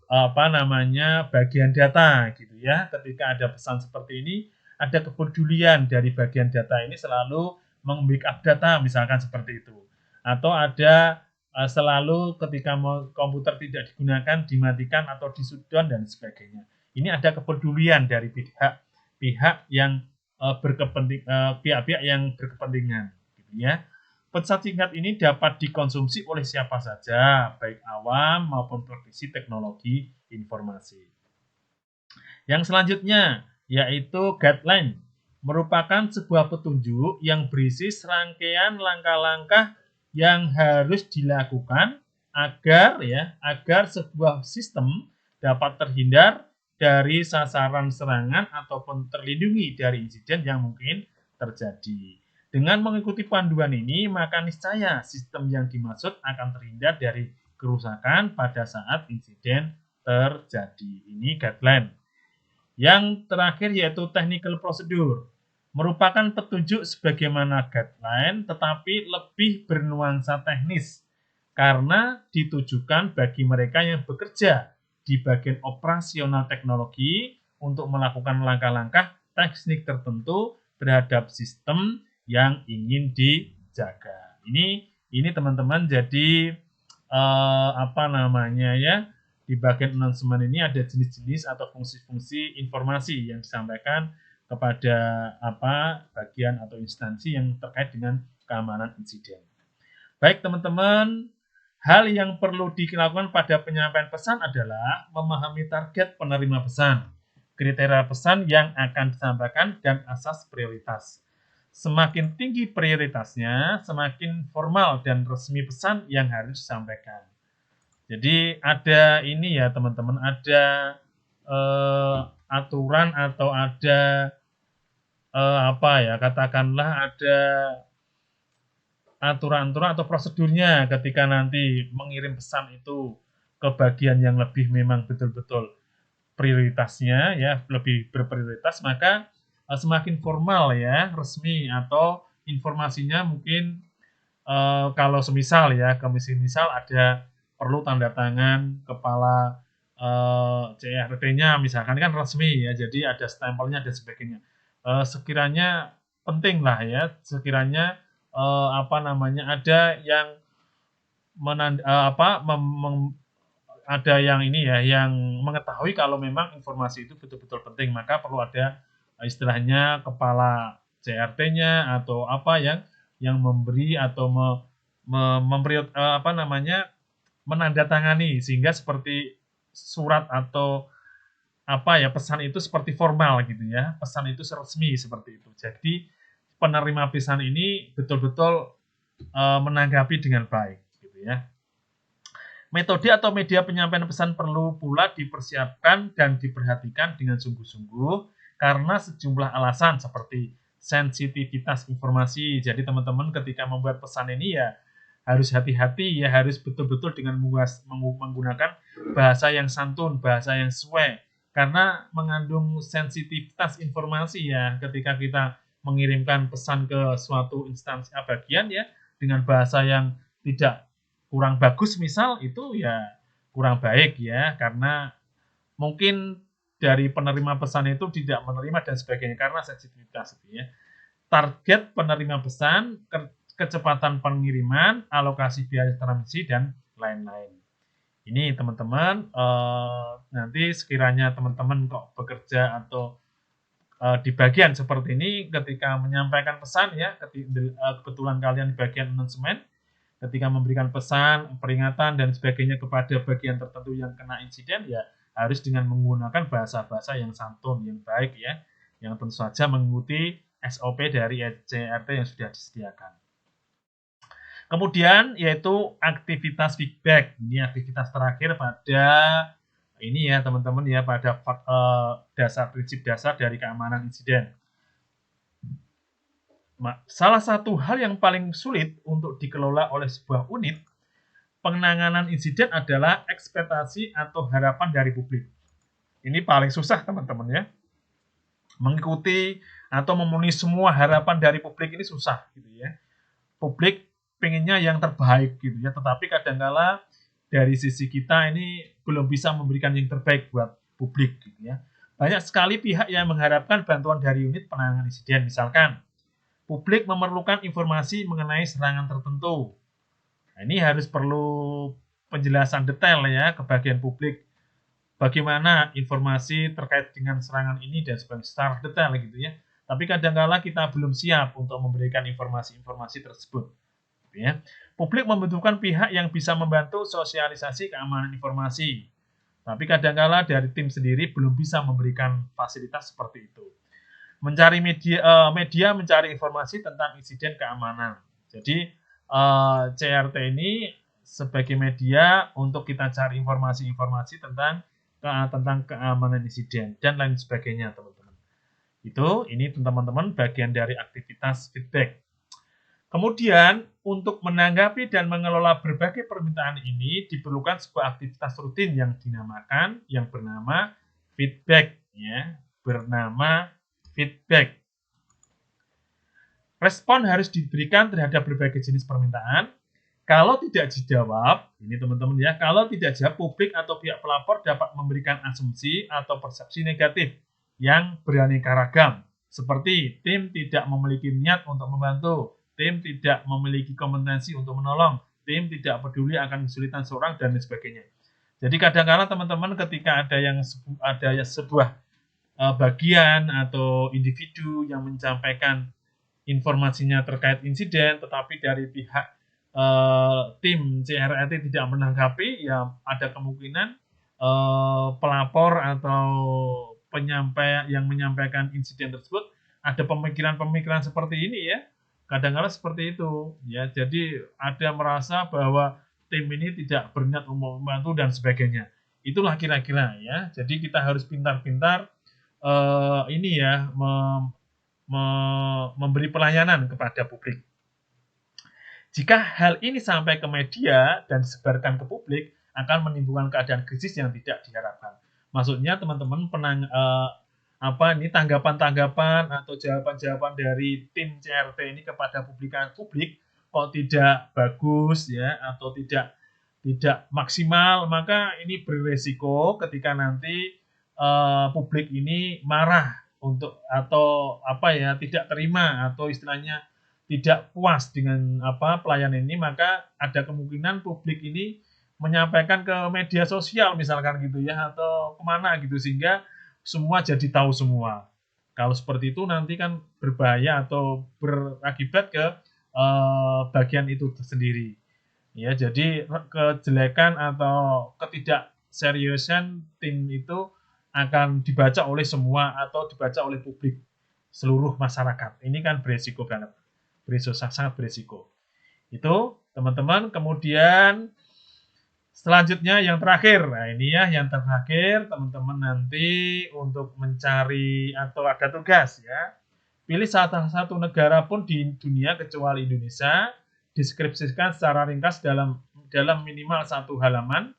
bagian data gitu ya. Ketika ada pesan seperti ini, ada kepedulian dari bagian data ini selalu meng-backup data misalkan seperti itu. Atau ada selalu ketika komputer tidak digunakan dimatikan atau di-shutdown dan sebagainya. Ini ada kepedulian dari pihak yang pihak-pihak yang berkepentingan gitu ya. Pesan singkat ini dapat dikonsumsi oleh siapa saja, baik awam maupun praktisi teknologi informasi. Yang selanjutnya yaitu guideline, merupakan sebuah petunjuk yang berisi serangkaian langkah-langkah yang harus dilakukan agar sebuah sistem dapat terhindar dari sasaran serangan ataupun terlindungi dari insiden yang mungkin terjadi. Dengan mengikuti panduan ini, maka niscaya sistem yang dimaksud akan terhindar dari kerusakan pada saat insiden terjadi. Ini guideline. Yang terakhir yaitu technical procedure, merupakan petunjuk sebagaimana guideline tetapi lebih bernuansa teknis karena ditujukan bagi mereka yang bekerja di bagian operasional teknologi untuk melakukan langkah-langkah teknik tertentu terhadap sistem yang ingin dijaga. Ini teman-teman jadi di bagian announcement ini ada jenis-jenis atau fungsi-fungsi informasi yang disampaikan kepada bagian atau instansi yang terkait dengan keamanan insiden. Baik teman-teman, hal yang perlu dilakukan pada penyampaian pesan adalah memahami target penerima pesan, kriteria pesan yang akan disampaikan, dan asas prioritas. Semakin tinggi prioritasnya, semakin formal dan resmi pesan yang harus disampaikan. Jadi ada ini ya teman-teman, ada aturan atau ada katakanlah ada aturan-aturan atau prosedurnya ketika nanti mengirim pesan itu ke bagian yang lebih memang betul-betul prioritasnya ya, lebih berprioritas, maka semakin formal ya, resmi atau informasinya mungkin kalau semisal ada perlu tanda tangan kepala CRT-nya misalkan kan resmi ya, jadi ada stempelnya dan sebagainya. Sekiranya penting lah ya, sekiranya ada yang ada yang ini ya, yang mengetahui kalau memang informasi itu betul-betul penting, maka perlu ada istilahnya kepala CRT-nya atau yang memberi atau menandatangani sehingga seperti surat atau pesan itu seperti formal gitu ya, pesan itu resmi seperti itu. Jadi penerima pesan ini betul-betul menanggapi dengan baik gitu ya. Metode atau media penyampaian pesan perlu pula dipersiapkan dan diperhatikan dengan sungguh-sungguh karena sejumlah alasan seperti sensitivitas informasi. Jadi teman-teman ketika membuat pesan ini ya harus hati-hati ya, harus betul-betul dengan menggunakan bahasa yang santun, bahasa yang sesuai karena mengandung sensitivitas informasi ya. Ketika kita mengirimkan pesan ke suatu instansi bagian ya dengan bahasa yang tidak kurang bagus misal, itu ya kurang baik ya, karena mungkin dari penerima pesan itu tidak menerima dan sebagainya karena sensitivitas itu ya. Target penerima pesan, kecepatan pengiriman, alokasi biaya transmisi, dan lain-lain. Ini teman-teman, nanti sekiranya teman-teman kok bekerja atau di bagian seperti ini ketika menyampaikan pesan ya, kebetulan kalian di bagian announcement, ketika memberikan pesan, peringatan, dan sebagainya kepada bagian tertentu yang kena insiden ya harus dengan menggunakan bahasa-bahasa yang santun, yang baik ya, yang tentu saja mengikuti SOP dari CRT yang sudah disediakan. Kemudian yaitu aktivitas feedback. Ini aktivitas terakhir pada ini ya teman-teman ya, pada prinsip dasar dari keamanan insiden. Salah satu hal yang paling sulit untuk dikelola oleh sebuah unit penanganan insiden adalah ekspektasi atau harapan dari publik. Ini paling susah teman-teman ya. Mengikuti atau memenuhi semua harapan dari publik ini susah gitu ya. Publik pengennya yang terbaik gitu ya, tetapi kadangkala dari sisi kita ini belum bisa memberikan yang terbaik buat publik gitu ya. Banyak sekali pihak yang mengharapkan bantuan dari unit penanganan insiden. Misalkan publik memerlukan informasi mengenai serangan tertentu. Nah, ini harus perlu penjelasan detail ya ke bagian publik. Bagaimana informasi terkait dengan serangan ini dan sebagainya secara detail gitu ya. Tapi kadang-kala kita belum siap untuk memberikan informasi-informasi tersebut. Gitu ya. Publik membutuhkan pihak yang bisa membantu sosialisasi keamanan informasi. Tapi kadang-kala dari tim sendiri belum bisa memberikan fasilitas seperti itu. Mencari media mencari informasi tentang insiden keamanan. Jadi CRT ini sebagai media untuk kita cari informasi-informasi tentang keamanan insiden dan lain sebagainya, teman-teman. Ini teman-teman bagian dari aktivitas feedback. Kemudian untuk menanggapi dan mengelola berbagai permintaan ini diperlukan sebuah aktivitas rutin yang bernama feedback ya, Respon harus diberikan terhadap berbagai jenis permintaan. Kalau tidak dijawab, ini teman-teman ya, kalau tidak jawab, publik atau pihak pelapor dapat memberikan asumsi atau persepsi negatif yang beraneka ragam, seperti tim tidak memiliki niat untuk membantu, tim tidak memiliki kompetensi untuk menolong, tim tidak peduli akan kesulitan seorang, dan lain sebagainya. Jadi kadang-kadang teman-teman ketika ada sebuah bagian atau individu yang menyampaikan informasinya terkait insiden, tetapi dari pihak tim CRT tidak menanggapi, ya ada kemungkinan pelapor atau penyampai yang menyampaikan insiden tersebut ada pemikiran-pemikiran seperti ini ya, kadang-kadang seperti itu ya. Jadi ada merasa bahwa tim ini tidak berniat untuk membantu dan sebagainya. Itulah kira-kira ya. Jadi kita harus pintar-pintar ini ya memberi pelayanan kepada publik. Jika hal ini sampai ke media dan disebarkan ke publik, akan menimbulkan keadaan krisis yang tidak diharapkan. Maksudnya teman-teman tanggapan-tanggapan atau jawaban-jawaban dari tim CRT ini kepada publik kok tidak bagus ya, atau tidak maksimal, maka ini beresiko ketika nanti publik ini marah tidak terima atau istilahnya tidak puas dengan pelayanan ini, maka ada kemungkinan publik ini menyampaikan ke media sosial misalkan gitu ya, atau kemana gitu, sehingga semua jadi tahu semua. Kalau seperti itu nanti kan berbahaya atau berakibat ke bagian itu sendiri ya. Jadi kejelekan atau ketidakseriusan tim itu akan dibaca oleh semua atau dibaca oleh publik seluruh masyarakat. Ini kan beresiko banget. Sangat beresiko. Itu teman-teman. Kemudian selanjutnya yang terakhir. Nah ini ya yang terakhir, teman-teman nanti untuk mencari atau ada tugas ya. Pilih salah satu negara pun di dunia kecuali Indonesia. Deskripsikan secara ringkas dalam minimal 1 halaman.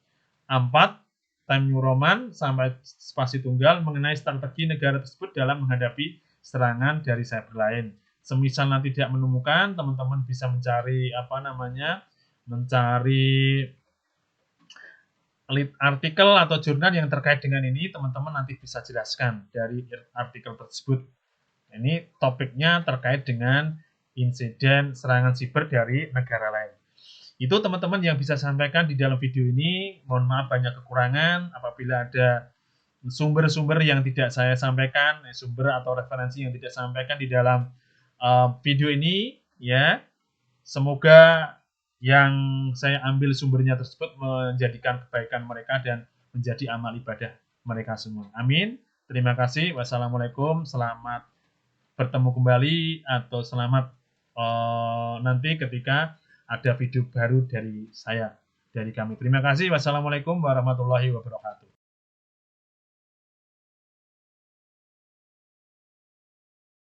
4 Time New Roman sampai spasi tunggal mengenai strategi negara tersebut dalam menghadapi serangan dari cyber lain. Semisal nanti tidak menemukan, teman-teman bisa mencari artikel atau jurnal yang terkait dengan ini, teman-teman nanti bisa jelaskan dari artikel tersebut. Ini topiknya terkait dengan insiden serangan siber dari negara lain. Itu teman-teman yang bisa sampaikan di dalam video ini. Mohon maaf banyak kekurangan apabila ada sumber-sumber yang tidak saya sampaikan, sumber atau referensi yang tidak saya sampaikan di dalam video ini ya. Semoga yang saya ambil sumbernya tersebut menjadikan kebaikan mereka dan menjadi amal ibadah mereka semua. Amin. Terima kasih. Wassalamualaikum. Selamat bertemu kembali atau selamat nanti ketika ada video baru dari kami. Terima kasih. Wassalamualaikum warahmatullahi wabarakatuh.